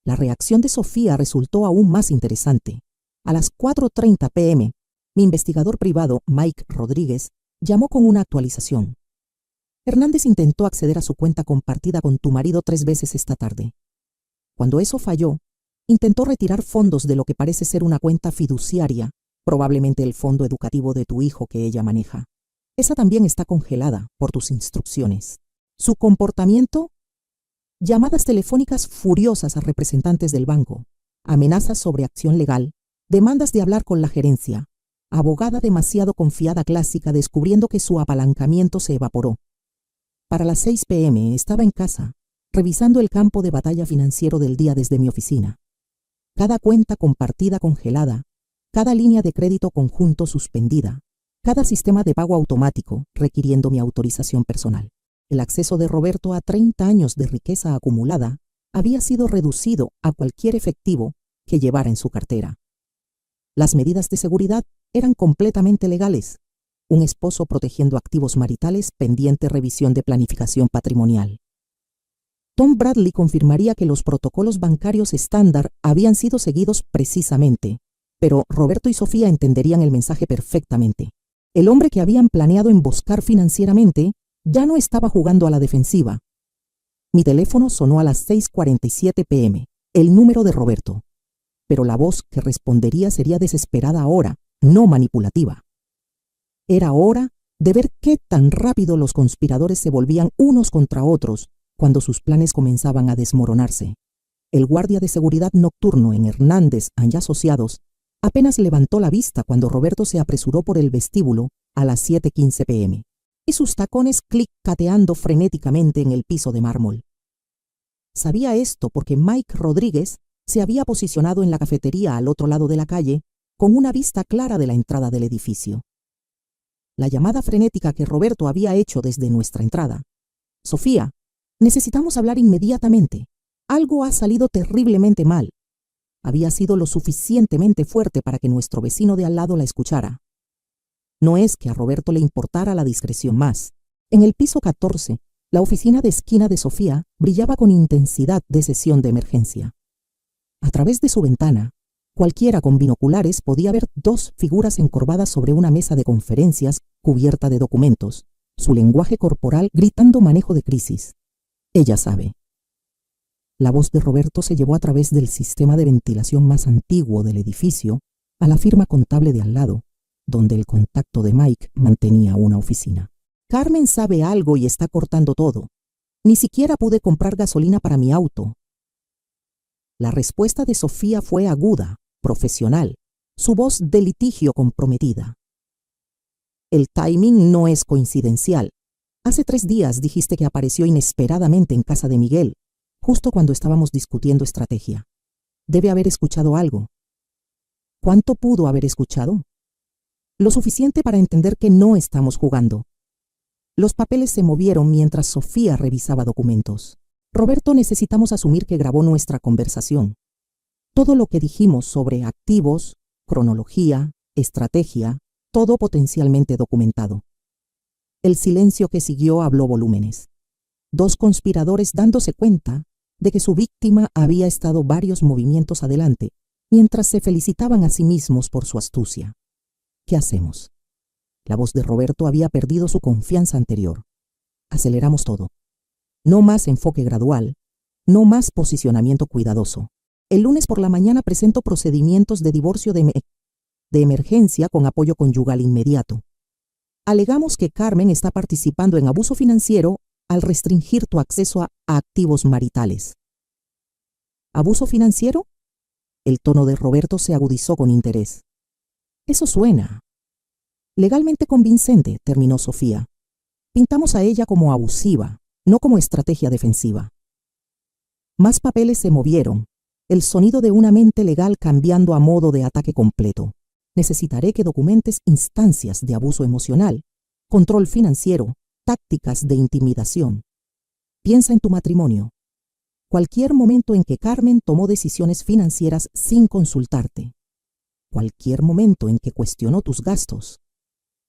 La reacción de Sofía resultó aún más interesante. A las 4:30 p.m., mi investigador privado, Mike Rodríguez, llamó con una actualización. Hernández intentó acceder a su cuenta compartida con tu marido 3 veces esta tarde. Cuando eso falló, intentó retirar fondos de lo que parece ser una cuenta fiduciaria, probablemente el fondo educativo de tu hijo que ella maneja. Esa también está congelada por tus instrucciones. Su comportamiento: llamadas telefónicas furiosas a representantes del banco, amenazas sobre acción legal, demandas de hablar con la gerencia, abogada demasiado confiada clásica descubriendo que su apalancamiento se evaporó. Para las 6 p.m. estaba en casa, revisando el campo de batalla financiero del día desde mi oficina. Cada cuenta compartida congelada, cada línea de crédito conjunto suspendida, cada sistema de pago automático requiriendo mi autorización personal. El acceso de Roberto a 30 años de riqueza acumulada había sido reducido a cualquier efectivo que llevara en su cartera. Las medidas de seguridad eran completamente legales. Un esposo protegiendo activos maritales pendiente revisión de planificación patrimonial. Tom Bradley confirmaría que los protocolos bancarios estándar habían sido seguidos precisamente, pero Roberto y Sofía entenderían el mensaje perfectamente. El hombre que habían planeado emboscar financieramente ya no estaba jugando a la defensiva. Mi teléfono sonó a las 6:47 p.m., el número de Roberto. Pero la voz que respondería sería desesperada ahora, no manipulativa. Era hora de ver qué tan rápido los conspiradores se volvían unos contra otros cuando sus planes comenzaban a desmoronarse. El guardia de seguridad nocturno en Hernández y Asociados apenas levantó la vista cuando Roberto se apresuró por el vestíbulo a las 7:15 p.m. y sus tacones clic-cateando frenéticamente en el piso de mármol. Sabía esto porque Mike Rodríguez se había posicionado en la cafetería al otro lado de la calle con una vista clara de la entrada del edificio. La llamada frenética que Roberto había hecho desde nuestra entrada. Sofía, necesitamos hablar inmediatamente. Algo ha salido terriblemente mal. Había sido lo suficientemente fuerte para que nuestro vecino de al lado la escuchara. No es que a Roberto le importara la discreción más. En el piso 14, la oficina de esquina de Sofía brillaba con intensidad de sesión de emergencia. A través de su ventana, cualquiera con binoculares podía ver 2 figuras encorvadas sobre una mesa de conferencias cubierta de documentos, su lenguaje corporal gritando manejo de crisis. Ella sabe. La voz de Roberto se llevó a través del sistema de ventilación más antiguo del edificio a la firma contable de al lado, donde el contacto de Mike mantenía una oficina. Carmen sabe algo y está cortando todo. Ni siquiera pude comprar gasolina para mi auto. La respuesta de Sofía fue aguda, profesional, su voz de litigio comprometida. El timing no es coincidencial. Hace 3 días dijiste que apareció inesperadamente en casa de Miguel, justo cuando estábamos discutiendo estrategia. Debe haber escuchado algo. ¿Cuánto pudo haber escuchado? Lo suficiente para entender que no estamos jugando. Los papeles se movieron mientras Sofía revisaba documentos. Roberto, necesitamos asumir que grabó nuestra conversación. Todo lo que dijimos sobre activos, cronología, estrategia, todo potencialmente documentado. El silencio que siguió habló volúmenes. 2 conspiradores dándose cuenta de que su víctima había estado varios movimientos adelante, mientras se felicitaban a sí mismos por su astucia. ¿Qué hacemos? La voz de Roberto había perdido su confianza anterior. Aceleramos todo. No más enfoque gradual, no más posicionamiento cuidadoso. El lunes por la mañana presento procedimientos de divorcio de emergencia con apoyo conyugal inmediato. Alegamos que Carmen está participando en abuso financiero al restringir tu acceso a activos maritales. ¿Abuso financiero? El tono de Roberto se agudizó con interés. Eso suena legalmente convincente, terminó Sofía. Pintamos a ella como abusiva, no como estrategia defensiva. Más papeles se movieron, el sonido de una mente legal cambiando a modo de ataque completo. Necesitaré que documentes instancias de abuso emocional, control financiero, tácticas de intimidación. Piensa en tu matrimonio. Cualquier momento en que Carmen tomó decisiones financieras sin consultarte. Cualquier momento en que cuestionó tus gastos.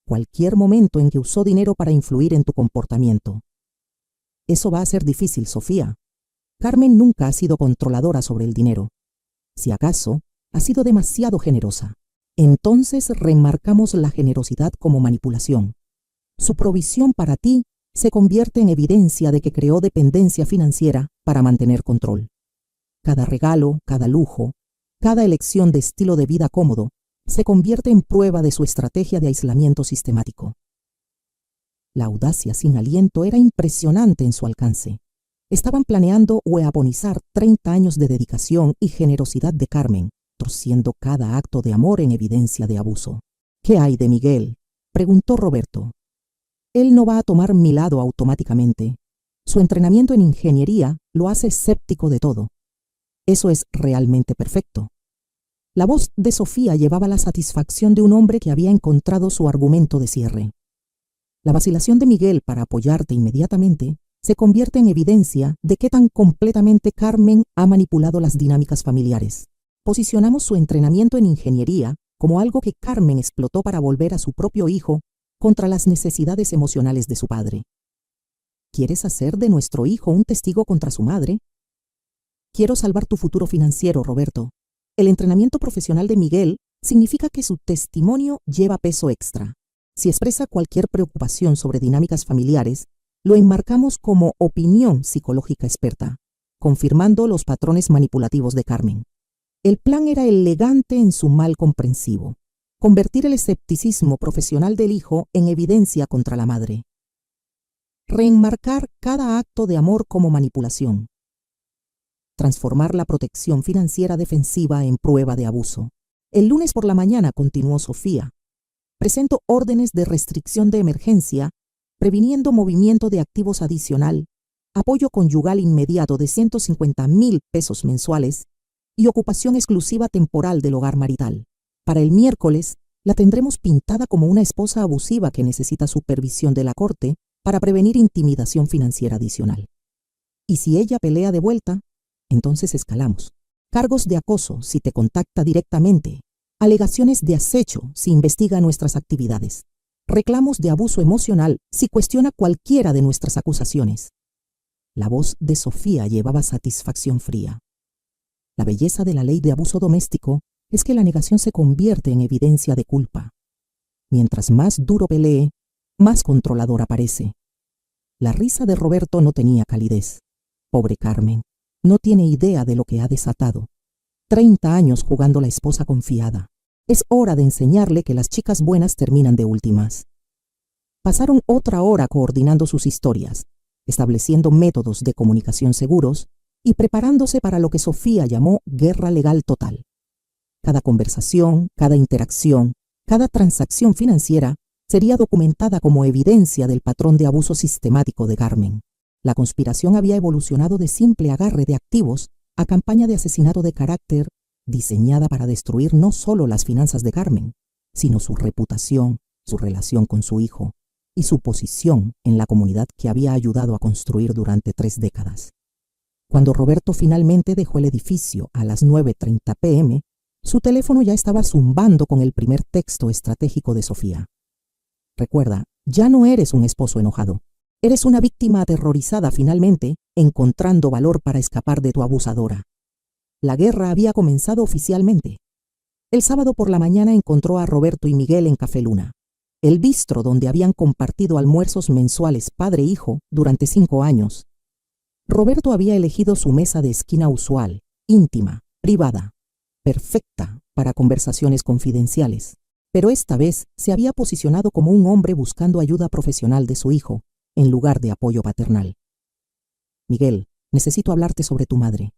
Cualquier momento en que usó dinero para influir en tu comportamiento. Eso va a ser difícil, Sofía. Carmen nunca ha sido controladora sobre el dinero. Si acaso, ha sido demasiado generosa. Entonces remarcamos la generosidad como manipulación. Su provisión para ti se convierte en evidencia de que creó dependencia financiera para mantener control. Cada regalo, cada lujo, cada elección de estilo de vida cómodo se convierte en prueba de su estrategia de aislamiento sistemático. La audacia sin aliento era impresionante en su alcance. Estaban planeando hueaponizar 30 años de dedicación y generosidad de Carmen, torciendo cada acto de amor en evidencia de abuso. ¿Qué hay de Miguel?, preguntó Roberto. Él no va a tomar mi lado automáticamente. Su entrenamiento en ingeniería lo hace escéptico de todo. Eso es realmente perfecto. La voz de Sofía llevaba la satisfacción de un hombre que había encontrado su argumento de cierre. La vacilación de Miguel para apoyarte inmediatamente se convierte en evidencia de qué tan completamente Carmen ha manipulado las dinámicas familiares. Posicionamos su entrenamiento en ingeniería como algo que Carmen explotó para volver a su propio hijo contra las necesidades emocionales de su padre. ¿Quieres hacer de nuestro hijo un testigo contra su madre? Quiero salvar tu futuro financiero, Roberto. El entrenamiento profesional de Miguel significa que su testimonio lleva peso extra. Si expresa cualquier preocupación sobre dinámicas familiares, lo enmarcamos como opinión psicológica experta, confirmando los patrones manipulativos de Carmen. El plan era elegante en su mal comprensivo: convertir el escepticismo profesional del hijo en evidencia contra la madre. Reenmarcar cada acto de amor como manipulación. Transformar la protección financiera defensiva en prueba de abuso. El lunes por la mañana, continuó Sofía, presento órdenes de restricción de emergencia, previniendo movimiento de activos adicional, apoyo conyugal inmediato de 150,000 pesos mensuales y ocupación exclusiva temporal del hogar marital. Para el miércoles, la tendremos pintada como una esposa abusiva que necesita supervisión de la corte para prevenir intimidación financiera adicional. Y si ella pelea de vuelta, entonces escalamos. Cargos de acoso si te contacta directamente. Alegaciones de acecho si investiga nuestras actividades. Reclamos de abuso emocional si cuestiona cualquiera de nuestras acusaciones. La voz de Sofía llevaba satisfacción fría. La belleza de la ley de abuso doméstico es que la negación se convierte en evidencia de culpa. Mientras más duro pelee, más controlador aparece. La risa de Roberto no tenía calidez. Pobre Carmen. No tiene idea de lo que ha desatado. 30 años jugando la esposa confiada. Es hora de enseñarle que las chicas buenas terminan de últimas. Pasaron otra hora coordinando sus historias, estableciendo métodos de comunicación seguros y preparándose para lo que Sofía llamó guerra legal total. Cada conversación, cada interacción, cada transacción financiera sería documentada como evidencia del patrón de abuso sistemático de Carmen. La conspiración había evolucionado de simple agarre de activos a campaña de asesinato de carácter diseñada para destruir no solo las finanzas de Carmen, sino su reputación, su relación con su hijo y su posición en la comunidad que había ayudado a construir durante 3 décadas. Cuando Roberto finalmente dejó el edificio a las 9:30 p.m., su teléfono ya estaba zumbando con el primer texto estratégico de Sofía. Recuerda, ya no eres un esposo enojado. Eres una víctima aterrorizada finalmente, encontrando valor para escapar de tu abusadora. La guerra había comenzado oficialmente. El sábado por la mañana encontró a Roberto y Miguel en Café Luna, el bistro donde habían compartido almuerzos mensuales padre-hijo durante 5 años. Roberto había elegido su mesa de esquina usual, íntima, privada, perfecta para conversaciones confidenciales, pero esta vez se había posicionado como un hombre buscando ayuda profesional de su hijo, en lugar de apoyo paternal. Miguel, necesito hablarte sobre tu madre.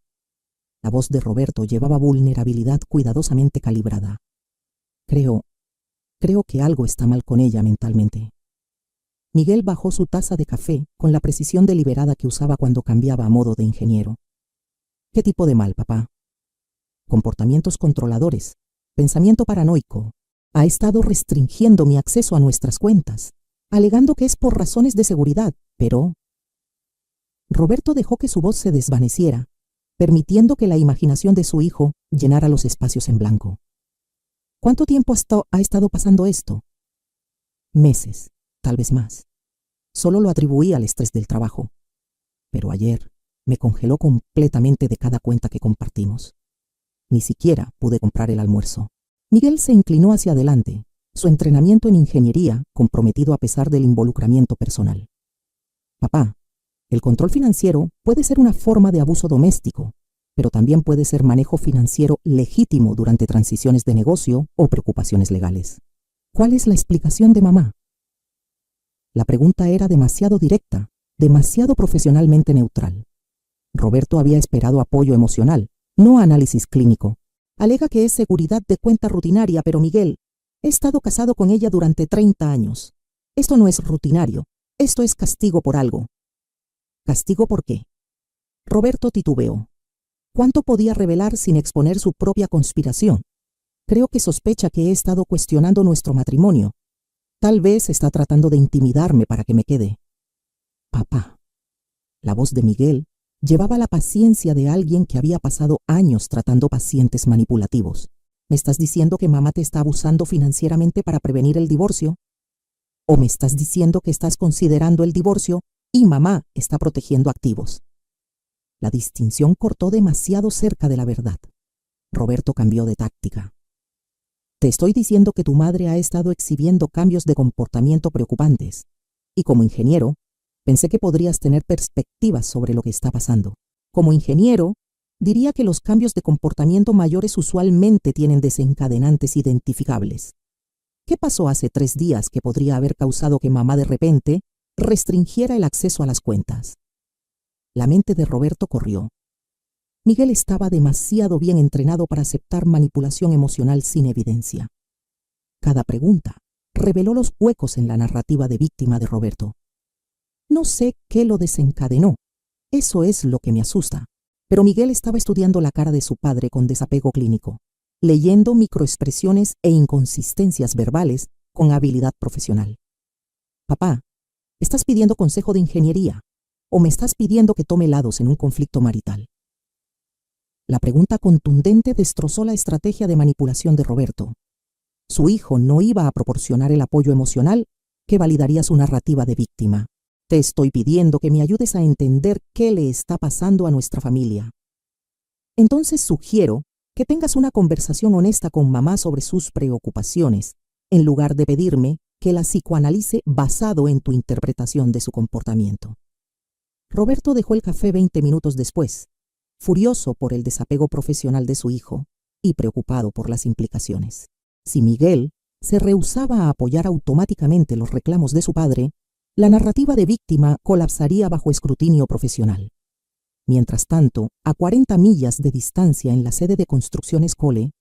La voz de Roberto llevaba vulnerabilidad cuidadosamente calibrada. Creo que algo está mal con ella mentalmente. Miguel bajó su taza de café con la precisión deliberada que usaba cuando cambiaba a modo de ingeniero. ¿Qué tipo de mal, papá? Comportamientos controladores, pensamiento paranoico. Ha estado restringiendo mi acceso a nuestras cuentas, alegando que es por razones de seguridad, pero... Roberto dejó que su voz se desvaneciera, permitiendo que la imaginación de su hijo llenara los espacios en blanco. ¿Cuánto tiempo ha estado pasando esto? Meses, tal vez más. Solo lo atribuí al estrés del trabajo. Pero ayer me congeló completamente de cada cuenta que compartimos. Ni siquiera pude comprar el almuerzo. Miguel se inclinó hacia adelante, su entrenamiento en ingeniería comprometido a pesar del involucramiento personal. Papá, el control financiero puede ser una forma de abuso doméstico, pero también puede ser manejo financiero legítimo durante transiciones de negocio o preocupaciones legales. ¿Cuál es la explicación de mamá? La pregunta era demasiado directa, demasiado profesionalmente neutral. Roberto había esperado apoyo emocional, no análisis clínico. Alega que es seguridad de cuenta rutinaria, pero Miguel, he estado casado con ella durante 30 años. Esto no es rutinario, esto es castigo por algo. ¿Castigo por qué? Roberto titubeó. ¿Cuánto podía revelar sin exponer su propia conspiración? Creo que sospecha que he estado cuestionando nuestro matrimonio. Tal vez está tratando de intimidarme para que me quede. Papá. La voz de Miguel llevaba la paciencia de alguien que había pasado años tratando pacientes manipulativos. ¿Me estás diciendo que mamá te está abusando financieramente para prevenir el divorcio? ¿O me estás diciendo que estás considerando el divorcio y mamá está protegiendo activos? La distinción cortó demasiado cerca de la verdad. Roberto cambió de táctica. Te estoy diciendo que tu madre ha estado exhibiendo cambios de comportamiento preocupantes, y como ingeniero, pensé que podrías tener perspectivas sobre lo que está pasando. Como ingeniero, diría que los cambios de comportamiento mayores usualmente tienen desencadenantes identificables. ¿Qué pasó hace 3 días que podría haber causado que mamá de repente restringiera el acceso a las cuentas? La mente de Roberto corrió. Miguel estaba demasiado bien entrenado para aceptar manipulación emocional sin evidencia. Cada pregunta reveló los huecos en la narrativa de víctima de Roberto. No sé qué lo desencadenó. Eso es lo que me asusta. Pero Miguel estaba estudiando la cara de su padre con desapego clínico, leyendo microexpresiones e inconsistencias verbales con habilidad profesional. Papá, ¿estás pidiendo consejo de ingeniería o me estás pidiendo que tome lados en un conflicto marital? La pregunta contundente destrozó la estrategia de manipulación de Roberto. Su hijo no iba a proporcionar el apoyo emocional que validaría su narrativa de víctima. Te estoy pidiendo que me ayudes a entender qué le está pasando a nuestra familia. Entonces sugiero que tengas una conversación honesta con mamá sobre sus preocupaciones, en lugar de pedirme que la psicoanalice basado en tu interpretación de su comportamiento. Roberto dejó el café 20 minutos después, furioso por el desapego profesional de su hijo y preocupado por las implicaciones. Si Miguel se rehusaba a apoyar automáticamente los reclamos de su padre, la narrativa de víctima colapsaría bajo escrutinio profesional. Mientras tanto, a 40 millas de distancia en la sede de Construcciones Cole,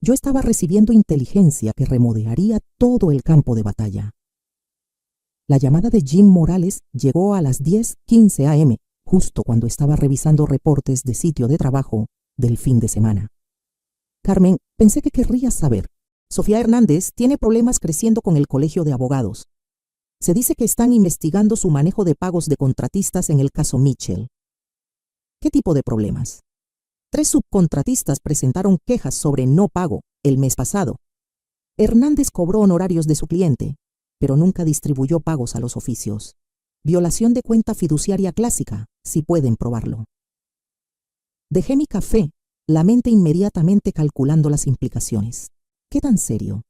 yo estaba recibiendo inteligencia que remodearía todo el campo de batalla. La llamada de Jim Morales llegó a las 10:15 a.m., justo cuando estaba revisando reportes de sitio de trabajo del fin de semana. Carmen, pensé que querrías saber. Sofía Hernández tiene problemas creciendo con el Colegio de Abogados. Se dice que están investigando su manejo de pagos de contratistas en el caso Mitchell. ¿Qué tipo de problemas? 3 subcontratistas presentaron quejas sobre no pago el mes pasado. Hernández cobró honorarios de su cliente, pero nunca distribuyó pagos a los oficios. Violación de cuenta fiduciaria clásica, si pueden probarlo. Dejé mi café, la mente inmediatamente calculando las implicaciones. ¿Qué tan serio?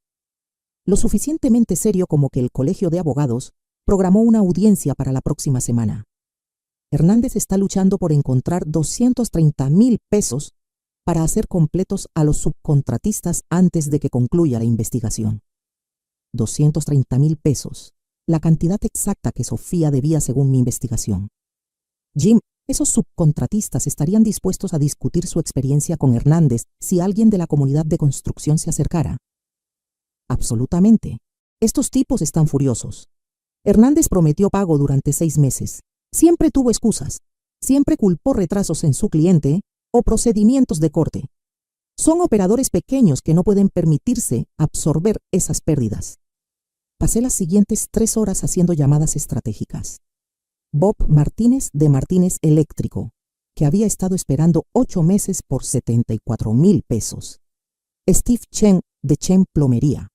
Lo suficientemente serio como que el Colegio de Abogados programó una audiencia para la próxima semana. Hernández está luchando por encontrar 230,000 pesos para hacer completos a los subcontratistas antes de que concluya la investigación. 230,000 pesos, la cantidad exacta que Sofía debía según mi investigación. Jim, esos subcontratistas estarían dispuestos a discutir su experiencia con Hernández si alguien de la comunidad de construcción se acercara. Absolutamente. Estos tipos están furiosos. Hernández prometió pago durante 6 meses. Siempre tuvo excusas. Siempre culpó retrasos en su cliente o procedimientos de corte. Son operadores pequeños que no pueden permitirse absorber esas pérdidas. Pasé las siguientes 3 horas haciendo llamadas estratégicas. Bob Martínez de Martínez Eléctrico, que había estado esperando 8 meses por 74,000 pesos. Steve Chen de Chen Plomería,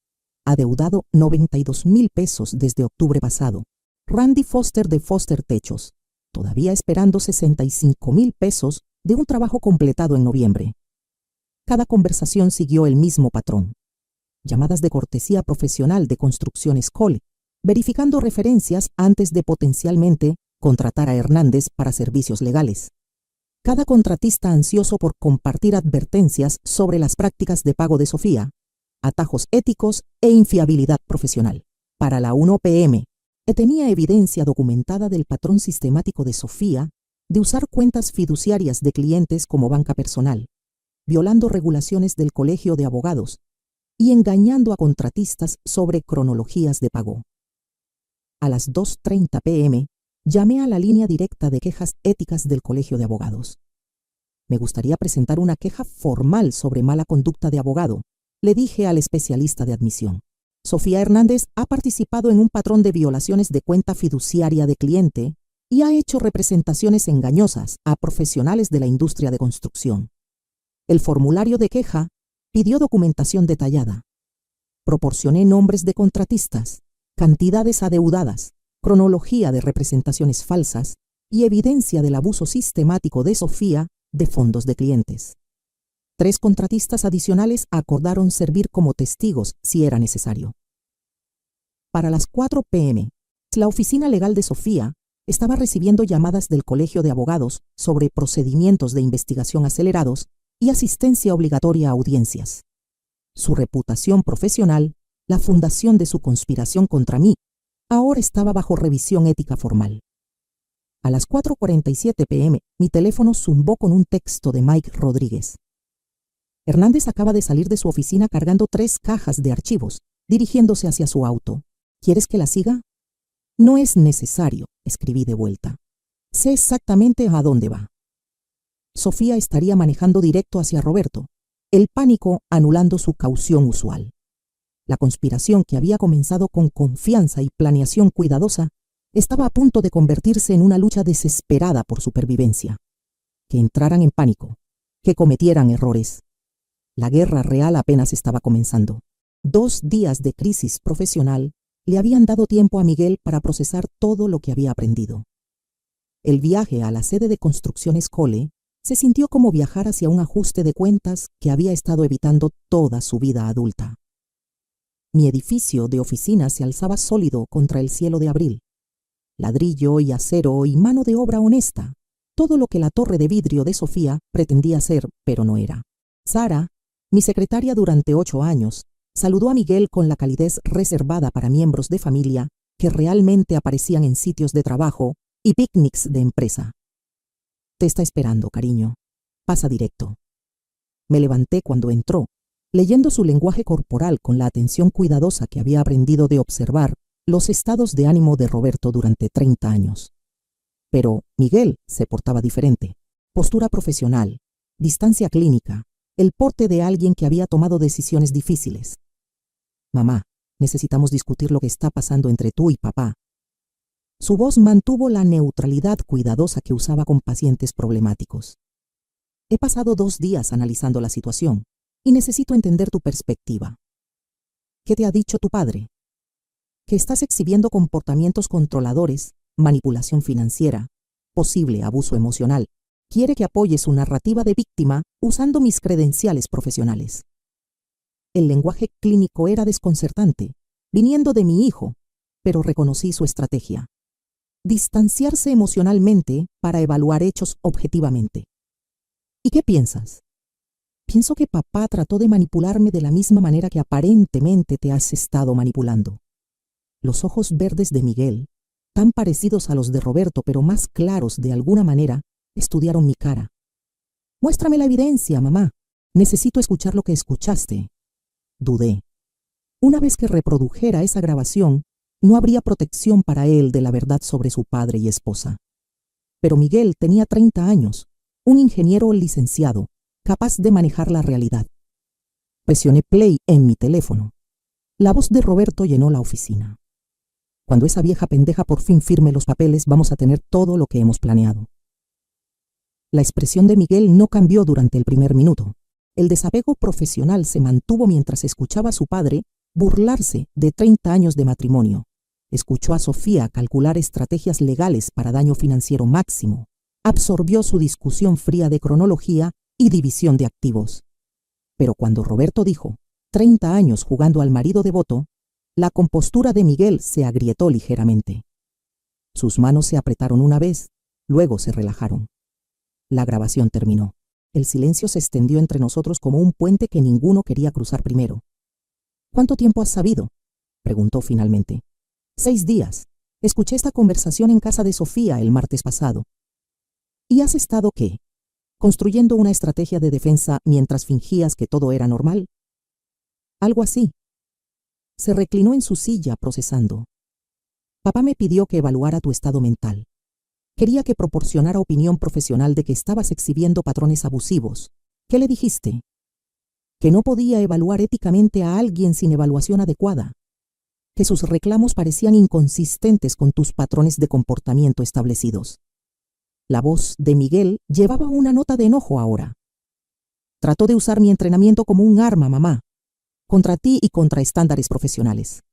adeudado 92,000 pesos desde octubre pasado. Randy Foster de Foster Techos, todavía esperando 65,000 pesos de un trabajo completado en noviembre. Cada conversación siguió el mismo patrón. Llamadas de cortesía profesional de Construcciones Cole, verificando referencias antes de potencialmente contratar a Hernández para servicios legales. Cada contratista ansioso por compartir advertencias sobre las prácticas de pago de Sofía, atajos éticos e infiabilidad profesional. Para la 1 p.m., tenía evidencia documentada del patrón sistemático de Sofía de usar cuentas fiduciarias de clientes como banca personal, violando regulaciones del Colegio de Abogados y engañando a contratistas sobre cronologías de pago. A las 2:30 p.m., llamé a la línea directa de quejas éticas del Colegio de Abogados. Me gustaría presentar una queja formal sobre mala conducta de abogado, le dije al especialista de admisión. Sofía Hernández ha participado en un patrón de violaciones de cuenta fiduciaria de cliente y ha hecho representaciones engañosas a profesionales de la industria de construcción. El formulario de queja pidió documentación detallada. Proporcioné nombres de contratistas, cantidades adeudadas, cronología de representaciones falsas y evidencia del abuso sistemático de Sofía de fondos de clientes. 3 contratistas adicionales acordaron servir como testigos si era necesario. Para las 4 p.m., la oficina legal de Sofía estaba recibiendo llamadas del Colegio de Abogados sobre procedimientos de investigación acelerados y asistencia obligatoria a audiencias. Su reputación profesional, la fundación de su conspiración contra mí, ahora estaba bajo revisión ética formal. A las 4:47 p.m., mi teléfono zumbó con un texto de Mike Rodríguez. Hernández acaba de salir de su oficina cargando 3 cajas de archivos, dirigiéndose hacia su auto. ¿Quieres que la siga? No es necesario, escribí de vuelta. Sé exactamente a dónde va. Sofía estaría manejando directo hacia Roberto, el pánico anulando su caución usual. La conspiración que había comenzado con confianza y planeación cuidadosa estaba a punto de convertirse en una lucha desesperada por supervivencia. Que entraran en pánico, que cometieran errores. La guerra real apenas estaba comenzando. 2 días de crisis profesional le habían dado tiempo a Miguel para procesar todo lo que había aprendido. El viaje a la sede de Construcciones Cole se sintió como viajar hacia un ajuste de cuentas que había estado evitando toda su vida adulta. Mi edificio de oficinas se alzaba sólido contra el cielo de abril. Ladrillo y acero y mano de obra honesta, todo lo que la torre de vidrio de Sofía pretendía ser, pero no era. Sara, mi secretaria durante 8 años, saludó a Miguel con la calidez reservada para miembros de familia que realmente aparecían en sitios de trabajo y picnics de empresa. Te está esperando, cariño. Pasa directo. Me levanté cuando entró, leyendo su lenguaje corporal con la atención cuidadosa que había aprendido de observar los estados de ánimo de Roberto durante 30 años. Pero Miguel se portaba diferente. Postura profesional, distancia clínica, el porte de alguien que había tomado decisiones difíciles. Mamá, necesitamos discutir lo que está pasando entre tú y papá. Su voz mantuvo la neutralidad cuidadosa que usaba con pacientes problemáticos. He pasado 2 días analizando la situación y necesito entender tu perspectiva. ¿Qué te ha dicho tu padre? Que estás exhibiendo comportamientos controladores, manipulación financiera, posible abuso emocional. Quiere que apoye su narrativa de víctima usando mis credenciales profesionales. El lenguaje clínico era desconcertante, viniendo de mi hijo, pero reconocí su estrategia. Distanciarse emocionalmente para evaluar hechos objetivamente. ¿Y qué piensas? Pienso que papá trató de manipularme de la misma manera que aparentemente te has estado manipulando. Los ojos verdes de Miguel, tan parecidos a los de Roberto pero más claros de alguna manera, estudiaron mi cara. Muéstrame la evidencia, mamá. Necesito escuchar lo que escuchaste. Dudé. Una vez que reprodujera esa grabación, no habría protección para él de la verdad sobre su padre y esposa. Pero Miguel tenía 30 años, un ingeniero licenciado, capaz de manejar la realidad. Presioné play en mi teléfono. La voz de Roberto llenó la oficina. Cuando esa vieja pendeja por fin firme los papeles, vamos a tener todo lo que hemos planeado. La expresión de Miguel no cambió durante el primer minuto. El desapego profesional se mantuvo mientras escuchaba a su padre burlarse de 30 años de matrimonio. Escuchó a Sofía calcular estrategias legales para daño financiero máximo. Absorbió su discusión fría de cronología y división de activos. Pero cuando Roberto dijo 30 años jugando al marido devoto, la compostura de Miguel se agrietó ligeramente. Sus manos se apretaron una vez, luego se relajaron. La grabación terminó. El silencio se extendió entre nosotros como un puente que ninguno quería cruzar primero. ¿Cuánto tiempo has sabido?, preguntó finalmente. 6 días. Escuché esta conversación en casa de Sofía el martes pasado. ¿Y has estado qué? ¿Construyendo una estrategia de defensa mientras fingías que todo era normal? Algo así. Se reclinó en su silla procesando. Papá me pidió que evaluara tu estado mental. Quería que proporcionara opinión profesional de que estabas exhibiendo patrones abusivos. ¿Qué le dijiste? Que no podía evaluar éticamente a alguien sin evaluación adecuada. Que sus reclamos parecían inconsistentes con tus patrones de comportamiento establecidos. La voz de Miguel llevaba una nota de enojo ahora. Trató de usar mi entrenamiento como un arma, mamá, contra ti y contra estándares profesionales.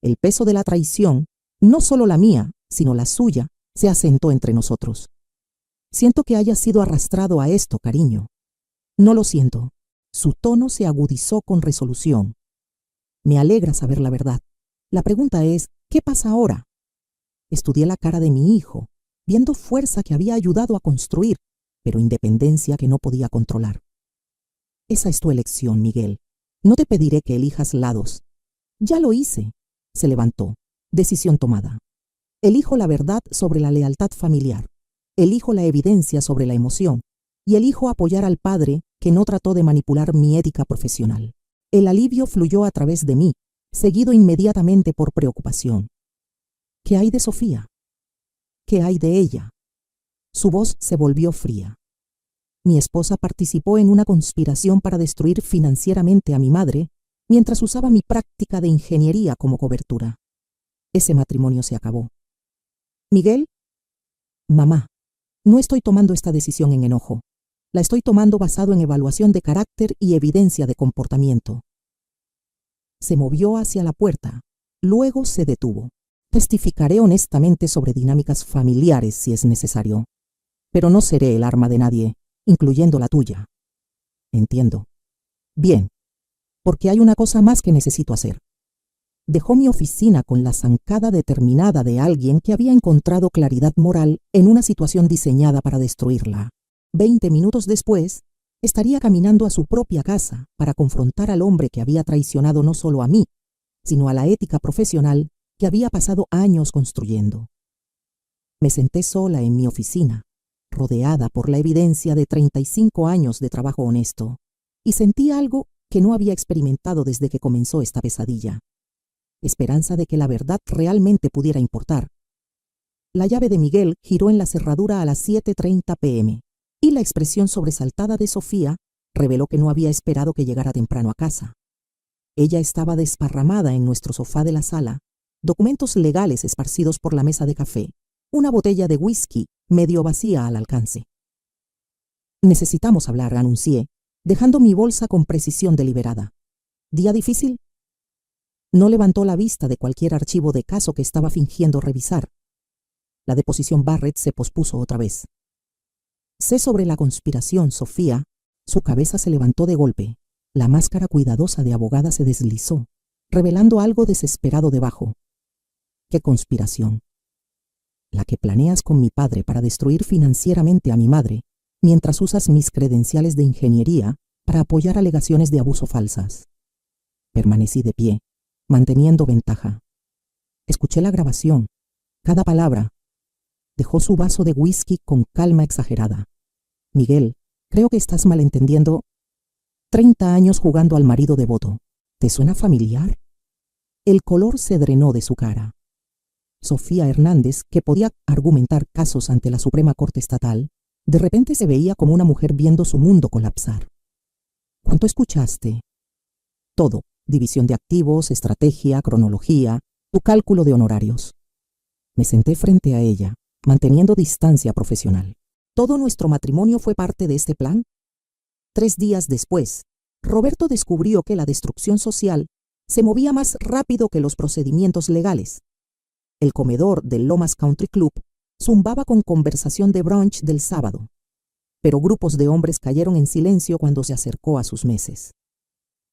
El peso de la traición, no solo la mía, sino la suya, se asentó entre nosotros. Siento que hayas sido arrastrado a esto, cariño. No lo siento. Su tono se agudizó con resolución. Me alegra saber la verdad. La pregunta es, ¿qué pasa ahora? Estudié la cara de mi hijo, viendo fuerza que había ayudado a construir, pero independencia que no podía controlar. Esa es tu elección, Miguel. No te pediré que elijas lados. Ya lo hice. Se levantó. Decisión tomada. Elijo la verdad sobre la lealtad familiar. Elijo la evidencia sobre la emoción. Y elijo apoyar al padre que no trató de manipular mi ética profesional. El alivio fluyó a través de mí, seguido inmediatamente por preocupación. ¿Qué hay de Sofía? ¿Qué hay de ella? Su voz se volvió fría. Mi esposa participó en una conspiración para destruir financieramente a mi madre mientras usaba mi práctica de ingeniería como cobertura. Ese matrimonio se acabó. Miguel, mamá, no estoy tomando esta decisión en enojo. La estoy tomando basado en evaluación de carácter y evidencia de comportamiento. Se movió hacia la puerta, luego se detuvo. Testificaré honestamente sobre dinámicas familiares si es necesario, pero no seré el arma de nadie, incluyendo la tuya. Entiendo. Bien, porque hay una cosa más que necesito hacer. dejó mi oficina con la zancada determinada de alguien que había encontrado claridad moral en una situación diseñada para destruirla. 20 minutos después, estaría caminando a su propia casa para confrontar al hombre que había traicionado no solo a mí, sino a la ética profesional que había pasado años construyendo. Me senté sola en mi oficina, rodeada por la evidencia de 35 años de trabajo honesto, y sentí algo que no había experimentado desde que comenzó esta pesadilla: esperanza de que la verdad realmente pudiera importar. La llave de Miguel giró en la cerradura a las 7:30 p.m. y la expresión sobresaltada de Sofía reveló que no había esperado que llegara temprano a casa. Ella estaba desparramada en nuestro sofá de la sala, documentos legales esparcidos por la mesa de café, una botella de whisky medio vacía al alcance. «Necesitamos hablar», anuncié, dejando mi bolsa con precisión deliberada. «¿Día difícil?» No levantó la vista de cualquier archivo de caso que estaba fingiendo revisar. La deposición Barrett se pospuso otra vez. «Sé sobre la conspiración, Sofía». Su cabeza se levantó de golpe. La máscara cuidadosa de abogada se deslizó, revelando algo desesperado debajo. «¿Qué conspiración?» «La que planeas con mi padre para destruir financieramente a mi madre, mientras usas mis credenciales de ingeniería para apoyar alegaciones de abuso falsas». Permanecí de pie, manteniendo ventaja. Escuché la grabación, cada palabra. Dejó su vaso de whisky con calma exagerada. «Miguel, creo que estás malentendiendo. 30 años jugando al marido devoto. ¿Te suena familiar?» El color se drenó de su cara. Sofía Hernández, que podía argumentar casos ante la Suprema Corte Estatal, de repente se veía como una mujer viendo su mundo colapsar. «¿Cuánto escuchaste?» «Todo. División de activos, estrategia, cronología, tu cálculo de honorarios». Me senté frente a ella, manteniendo distancia profesional. ¿Todo nuestro matrimonio fue parte de este plan? 3 días después, Roberto descubrió que la destrucción social se movía más rápido que los procedimientos legales. El comedor del Lomas Country Club zumbaba con conversación de brunch del sábado, pero grupos de hombres cayeron en silencio cuando se acercó a sus meses.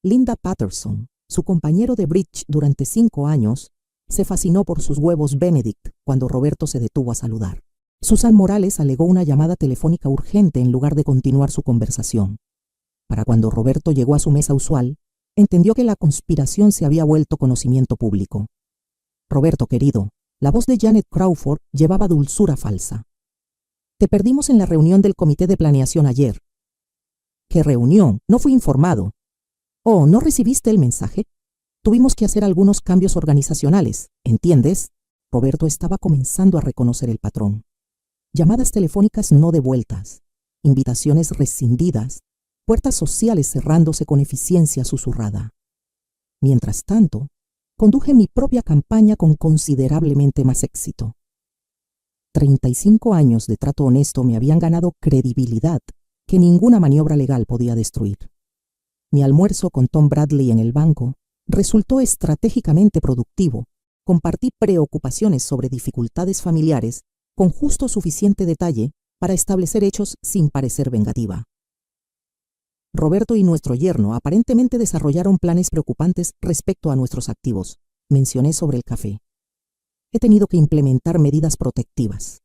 Linda Patterson, su compañero de bridge durante 5 años, se fascinó por sus huevos Benedict cuando Roberto se detuvo a saludar. Susan Morales alegó una llamada telefónica urgente en lugar de continuar su conversación. Para cuando Roberto llegó a su mesa usual, entendió que la conspiración se había vuelto conocimiento público. «Roberto, querido», la voz de Janet Crawford llevaba dulzura falsa. «Te perdimos en la reunión del comité de planeación ayer». «¿Qué reunión? No fui informado». «Oh, ¿no recibiste el mensaje? Tuvimos que hacer algunos cambios organizacionales, ¿entiendes?» Roberto estaba comenzando a reconocer el patrón. Llamadas telefónicas no devueltas, invitaciones rescindidas, puertas sociales cerrándose con eficiencia susurrada. Mientras tanto, conduje mi propia campaña con considerablemente más éxito. 35 años de trato honesto me habían ganado credibilidad que ninguna maniobra legal podía destruir. Mi almuerzo con Tom Bradley en el banco resultó estratégicamente productivo. Compartí preocupaciones sobre dificultades familiares con justo suficiente detalle para establecer hechos sin parecer vengativa. Roberto y nuestro yerno aparentemente desarrollaron planes preocupantes respecto a nuestros activos. Mencioné sobre el café. He tenido que implementar medidas protectivas.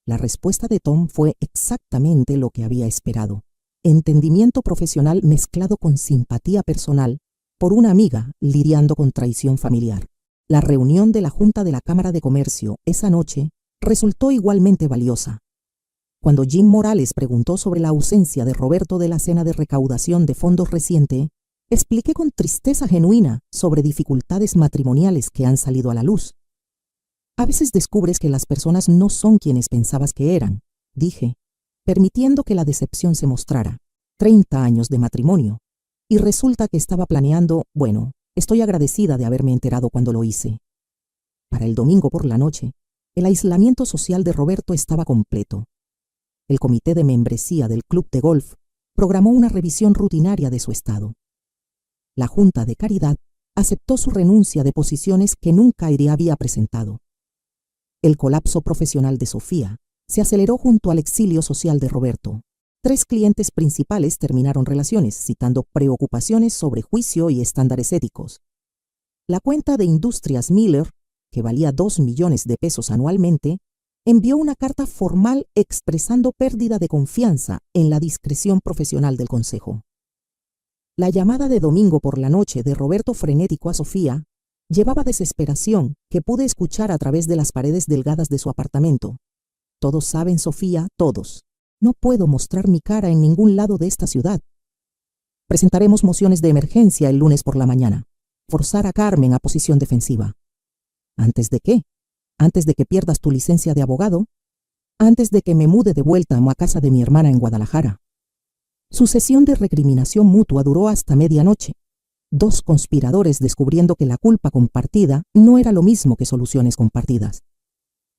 La respuesta de Tom fue exactamente lo que había esperado. Entendimiento profesional mezclado con simpatía personal por una amiga lidiando con traición familiar. La reunión de la Junta de la Cámara de Comercio esa noche resultó igualmente valiosa. Cuando Jim Morales preguntó sobre la ausencia de Roberto de la cena de recaudación de fondos reciente, expliqué con tristeza genuina sobre dificultades matrimoniales que han salido a la luz. «A veces descubres que las personas no son quienes pensabas que eran», dije, permitiendo que la decepción se mostrara. 30 años de matrimonio. Y resulta que estaba planeando, estoy agradecida de haberme enterado cuando lo hice. Para el domingo por la noche, el aislamiento social de Roberto estaba completo. El comité de membresía del club de golf programó una revisión rutinaria de su estado. La Junta de Caridad aceptó su renuncia de posiciones que nunca había presentado. El colapso profesional de Sofía se aceleró junto al exilio social de Roberto. 3 clientes principales terminaron relaciones, citando preocupaciones sobre juicio y estándares éticos. La cuenta de Industrias Miller, que valía 2 millones de pesos anualmente, envió una carta formal expresando pérdida de confianza en la discreción profesional del consejo. La llamada de domingo por la noche de Roberto frenético a Sofía llevaba desesperación que pude escuchar a través de las paredes delgadas de su apartamento. Todos saben, Sofía, todos. No puedo mostrar mi cara en ningún lado de esta ciudad. Presentaremos mociones de emergencia el lunes por la mañana. Forzar a Carmen a posición defensiva. ¿Antes de qué? ¿Antes de que pierdas tu licencia de abogado? ¿Antes de que me mude de vuelta a casa de mi hermana en Guadalajara? Su sesión de recriminación mutua duró hasta medianoche. 2 conspiradores descubriendo que la culpa compartida no era lo mismo que soluciones compartidas.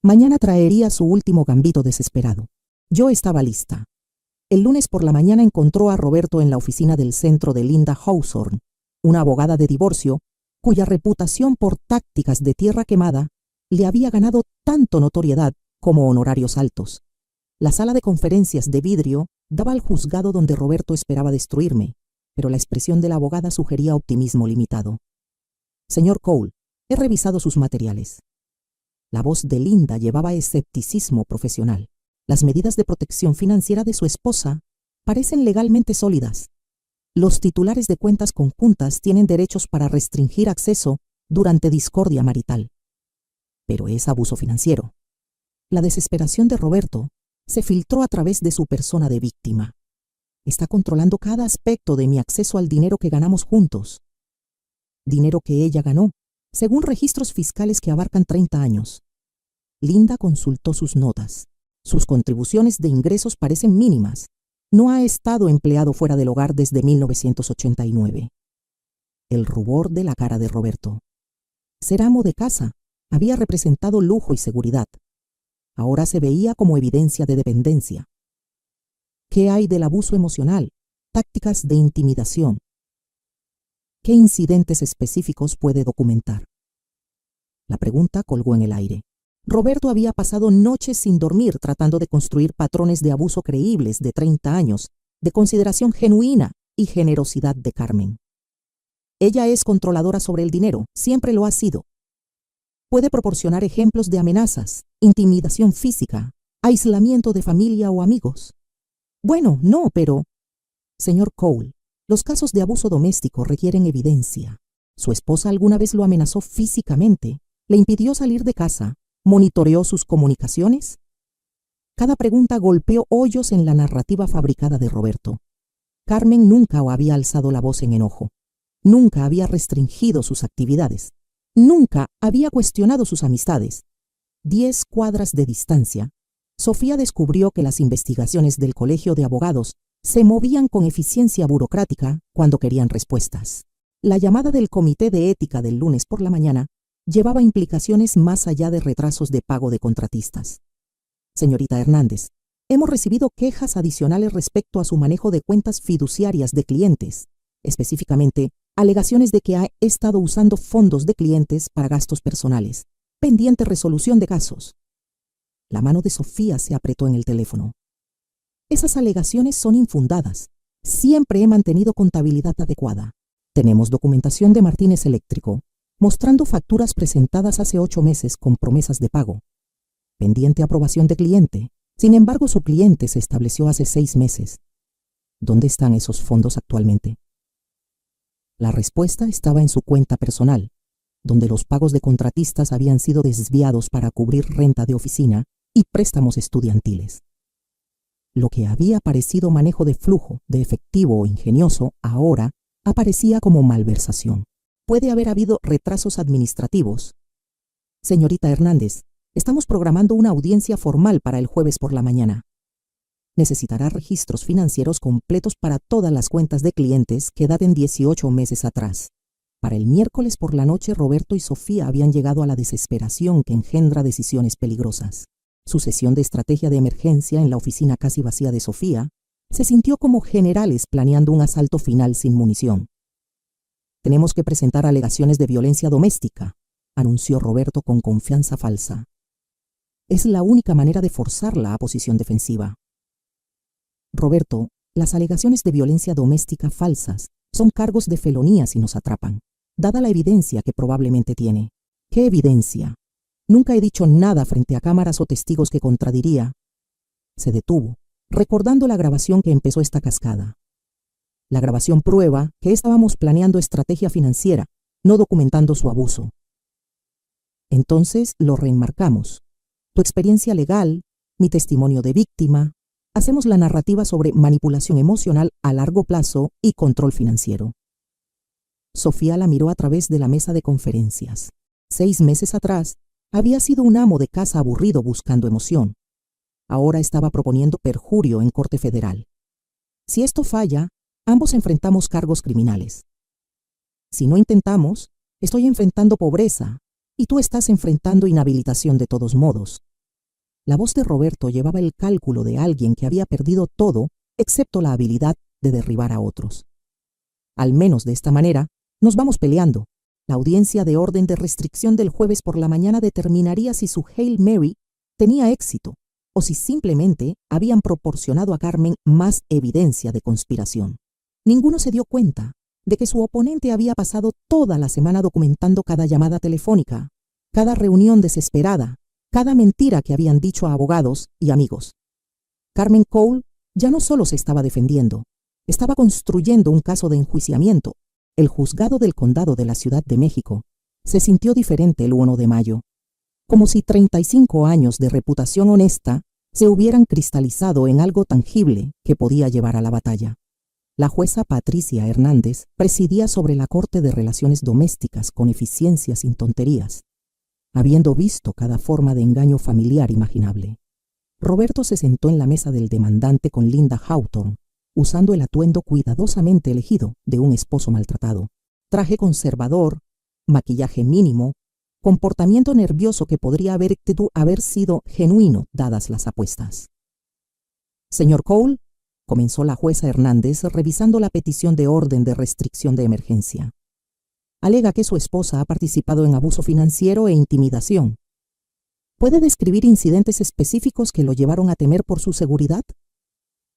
Mañana traería su último gambito desesperado. Yo estaba lista. El lunes por la mañana encontró a Roberto en la oficina del centro de Linda Hawthorne, una abogada de divorcio cuya reputación por tácticas de tierra quemada le había ganado tanto notoriedad como honorarios altos. La sala de conferencias de vidrio daba al juzgado donde Roberto esperaba destruirme, pero la expresión de la abogada sugería optimismo limitado. Señor Cole, he revisado sus materiales. La voz de Linda llevaba escepticismo profesional. Las medidas de protección financiera de su esposa parecen legalmente sólidas. Los titulares de cuentas conjuntas tienen derechos para restringir acceso durante discordia marital. Pero es abuso financiero. La desesperación de Roberto se filtró a través de su persona de víctima. Está controlando cada aspecto de mi acceso al dinero que ganamos juntos. Dinero que ella ganó, según registros fiscales que abarcan 30 años. Linda consultó sus notas. Sus contribuciones de ingresos parecen mínimas. No ha estado empleado fuera del hogar desde 1989. El rubor de la cara de Roberto. Ser amo de casa había representado lujo y seguridad. Ahora se veía como evidencia de dependencia. ¿Qué hay del abuso emocional? Tácticas de intimidación. ¿Qué incidentes específicos puede documentar? La pregunta colgó en el aire. Roberto había pasado noches sin dormir tratando de construir patrones de abuso creíbles de 30 años, de consideración genuina y generosidad de Carmen. Ella es controladora sobre el dinero, siempre lo ha sido. Puede proporcionar ejemplos de amenazas, intimidación física, aislamiento de familia o amigos. Bueno, no, pero... Señor Cole, los casos de abuso doméstico requieren evidencia. ¿Su esposa alguna vez lo amenazó físicamente? ¿Le impidió salir de casa? ¿Monitoreó sus comunicaciones? Cada pregunta golpeó hoyos en la narrativa fabricada de Roberto. Carmen nunca había alzado la voz en enojo. Nunca había restringido sus actividades. Nunca había cuestionado sus amistades. 10 cuadras de distancia, Sofía descubrió que las investigaciones del Colegio de Abogados se movían con eficiencia burocrática cuando querían respuestas. La llamada del Comité de Ética del lunes por la mañana llevaba implicaciones más allá de retrasos de pago de contratistas. Señorita Hernández, hemos recibido quejas adicionales respecto a su manejo de cuentas fiduciarias de clientes, específicamente alegaciones de que ha estado usando fondos de clientes para gastos personales, pendiente resolución de casos. La mano de Sofía se apretó en el teléfono. Esas alegaciones son infundadas. Siempre he mantenido contabilidad adecuada. Tenemos documentación de Martínez Eléctrico, mostrando facturas presentadas hace 8 meses con promesas de pago. Pendiente aprobación de cliente. Sin embargo, su cliente se estableció hace 6 meses. ¿Dónde están esos fondos actualmente? La respuesta estaba en su cuenta personal, donde los pagos de contratistas habían sido desviados para cubrir renta de oficina y préstamos estudiantiles. Lo que había parecido manejo de flujo, de efectivo o ingenioso, ahora aparecía como malversación. Puede haber habido retrasos administrativos. Señorita Hernández, estamos programando una audiencia formal para el jueves por la mañana. Necesitará registros financieros completos para todas las cuentas de clientes que daten 18 meses atrás. Para el miércoles por la noche, Roberto y Sofía habían llegado a la desesperación que engendra decisiones peligrosas. Su sesión de estrategia de emergencia en la oficina casi vacía de Sofía se sintió como generales planeando un asalto final sin munición. Tenemos que presentar alegaciones de violencia doméstica, anunció Roberto con confianza falsa. Es la única manera de forzarla a posición defensiva. Roberto, las alegaciones de violencia doméstica falsas son cargos de felonía si nos atrapan. dada la evidencia que probablemente tiene. ¿Qué evidencia? Nunca he dicho nada frente a cámaras o testigos que contradiría. Se detuvo, recordando la grabación que empezó esta cascada. La grabación prueba que estábamos planeando estrategia financiera, no documentando su abuso. Entonces lo reenmarcamos. Tu experiencia legal, mi testimonio de víctima, hacemos la narrativa sobre manipulación emocional a largo plazo y control financiero. Sofía la miró a través de la mesa de conferencias. 6 meses atrás, había sido un amo de casa aburrido buscando emoción. Ahora estaba proponiendo perjurio en corte federal. Si esto falla, ambos enfrentamos cargos criminales. Si no intentamos, estoy enfrentando pobreza y tú estás enfrentando inhabilitación de todos modos. La voz de Roberto llevaba el cálculo de alguien que había perdido todo excepto la habilidad de derribar a otros. Al menos de esta manera, nos vamos peleando. La audiencia de orden de restricción del jueves por la mañana determinaría si su Hail Mary tenía éxito o si simplemente habían proporcionado a Carmen más evidencia de conspiración. Ninguno se dio cuenta de que su oponente había pasado toda la semana documentando cada llamada telefónica, cada reunión desesperada, cada mentira que habían dicho a abogados y amigos. Carmen Cole ya no solo se estaba defendiendo, estaba construyendo un caso de enjuiciamiento. El juzgado del condado de la Ciudad de México se sintió diferente el 1 de mayo, como si 35 años de reputación honesta se hubieran cristalizado en algo tangible que podía llevar a la batalla. La jueza Patricia Hernández presidía sobre la Corte de Relaciones Domésticas con eficiencia sin tonterías, habiendo visto cada forma de engaño familiar imaginable. Roberto se sentó en la mesa del demandante con Linda Hawthorne, usando el atuendo cuidadosamente elegido de un esposo maltratado. Traje conservador, maquillaje mínimo, comportamiento nervioso que podría haber sido genuino dadas las apuestas. Señor Cole, comenzó la jueza Hernández revisando la petición de orden de restricción de emergencia. Alega que su esposa ha participado en abuso financiero e intimidación. ¿Puede describir incidentes específicos que lo llevaron a temer por su seguridad?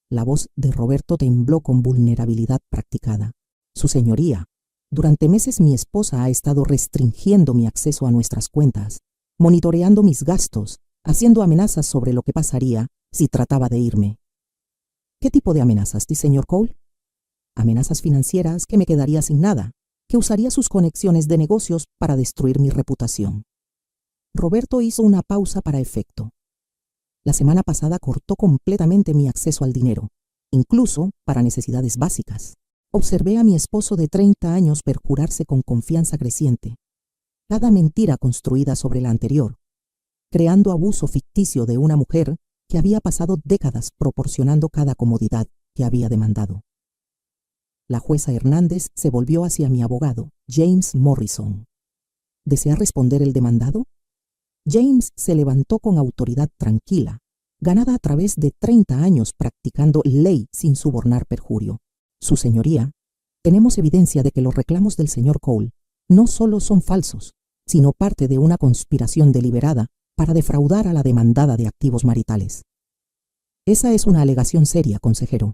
La voz de Roberto tembló con vulnerabilidad practicada. Su señoría, durante meses mi esposa ha estado restringiendo mi acceso a nuestras cuentas, monitoreando mis gastos, haciendo amenazas sobre lo que pasaría si trataba de irme. ¿Qué tipo de amenazas, señor Cole? Amenazas financieras que me quedaría sin nada, que usaría sus conexiones de negocios para destruir mi reputación. Roberto hizo una pausa para efecto. La semana pasada cortó completamente mi acceso al dinero, incluso para necesidades básicas. Observé a mi esposo de 30 años perjurarse con confianza creciente, cada mentira construida sobre la anterior, creando abuso ficticio de una mujer que había pasado décadas proporcionando cada comodidad que había demandado. La jueza Hernández se volvió hacia mi abogado, James Morrison. ¿Desea responder el demandado? James se levantó con autoridad tranquila, ganada a través de 30 años practicando ley sin sobornar perjurio. Su señoría, tenemos evidencia de que los reclamos del señor Cole no solo son falsos, sino parte de una conspiración deliberada para defraudar a la demandada de activos maritales. Esa es una alegación seria, consejero.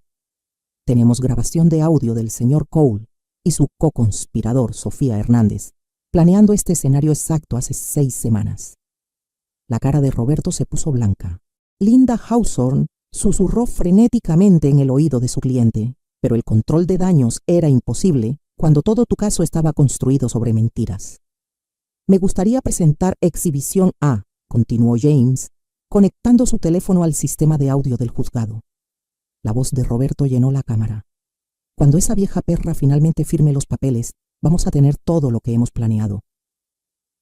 Tenemos grabación de audio del señor Cole y su co-conspirador, Sofía Hernández, planeando este escenario exacto hace 6 semanas. La cara de Roberto se puso blanca. Linda Hawthorne susurró frenéticamente en el oído de su cliente, pero el control de daños era imposible cuando todo tu caso estaba construido sobre mentiras. Me gustaría presentar exhibición A, continuó James, conectando su teléfono al sistema de audio del juzgado. La voz de Roberto llenó la cámara. Cuando esa vieja perra finalmente firme los papeles, vamos a tener todo lo que hemos planeado.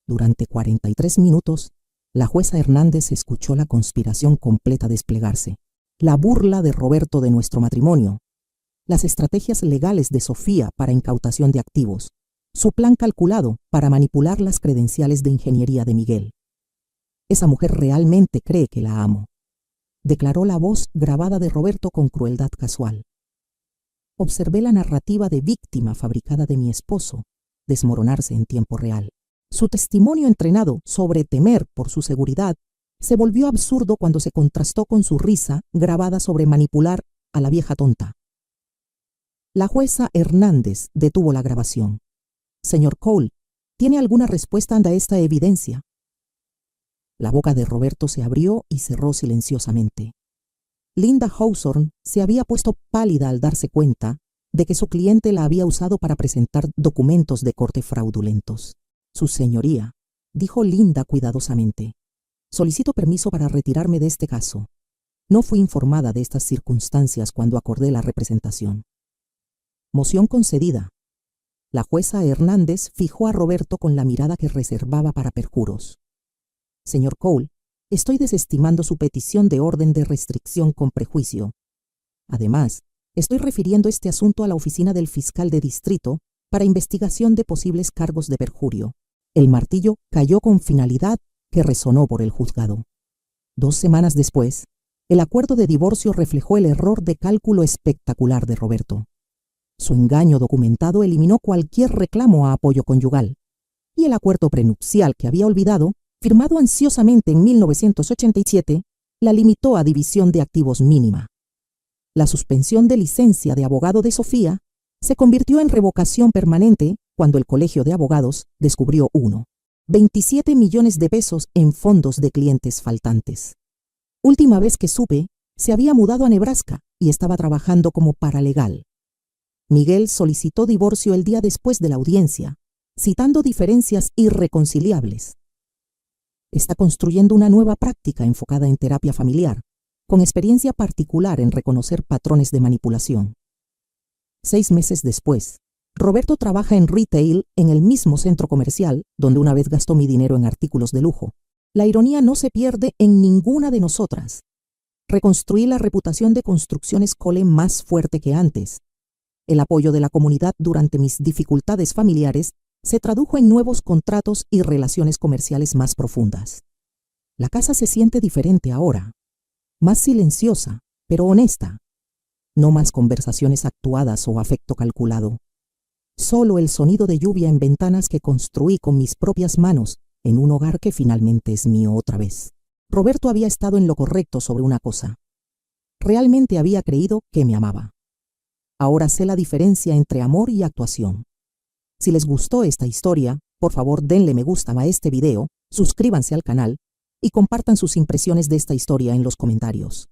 Durante 43 minutos, la jueza Hernández escuchó la conspiración completa desplegarse, la burla de Roberto de nuestro matrimonio, las estrategias legales de Sofía para incautación de activos, su plan calculado para manipular las credenciales de ingeniería de Miguel. Esa mujer realmente cree que la amo, declaró la voz grabada de Roberto con crueldad casual. Observé la narrativa de víctima fabricada de mi esposo desmoronarse en tiempo real. Su testimonio entrenado sobre temer por su seguridad se volvió absurdo cuando se contrastó con su risa grabada sobre manipular a la vieja tonta. La jueza Hernández detuvo la grabación. Señor Cole, ¿tiene alguna respuesta ante esta evidencia? La boca de Roberto se abrió y cerró silenciosamente. Linda Hawthorne se había puesto pálida al darse cuenta de que su cliente la había usado para presentar documentos de corte fraudulentos. Su señoría, dijo Linda cuidadosamente, solicito permiso para retirarme de este caso. No fui informada de estas circunstancias cuando acordé la representación. Moción concedida. La jueza Hernández fijó a Roberto con la mirada que reservaba para perjuros. Señor Cole, estoy desestimando su petición de orden de restricción con prejuicio. Además, estoy refiriendo este asunto a la oficina del fiscal de distrito para investigación de posibles cargos de perjurio. El martillo cayó con finalidad que resonó por el juzgado. 2 semanas después, el acuerdo de divorcio reflejó el error de cálculo espectacular de Roberto. Su engaño documentado eliminó cualquier reclamo a apoyo conyugal, y el acuerdo prenupcial que había olvidado, firmado ansiosamente en 1987, la limitó a división de activos mínima. La suspensión de licencia de abogado de Sofía se convirtió en revocación permanente cuando el Colegio de Abogados descubrió 27 millones de pesos en fondos de clientes faltantes. Última vez que supe, se había mudado a Nebraska y estaba trabajando como paralegal. Miguel solicitó divorcio el día después de la audiencia, citando diferencias irreconciliables. Está construyendo una nueva práctica enfocada en terapia familiar, con experiencia particular en reconocer patrones de manipulación. 6 meses después, Roberto trabaja en retail en el mismo centro comercial donde una vez gastó mi dinero en artículos de lujo. La ironía no se pierde en ninguna de nosotras. Reconstruí la reputación de Construcciones Cole más fuerte que antes. El apoyo de la comunidad durante mis dificultades familiares se tradujo en nuevos contratos y relaciones comerciales más profundas. La casa se siente diferente ahora, más silenciosa, pero honesta. No más conversaciones actuadas o afecto calculado. Solo el sonido de lluvia en ventanas que construí con mis propias manos en un hogar que finalmente es mío otra vez. Roberto había estado en lo correcto sobre una cosa. Realmente había creído que me amaba. Ahora sé la diferencia entre amor y actuación. Si les gustó esta historia, por favor denle me gusta a este video, suscríbanse al canal y compartan sus impresiones de esta historia en los comentarios.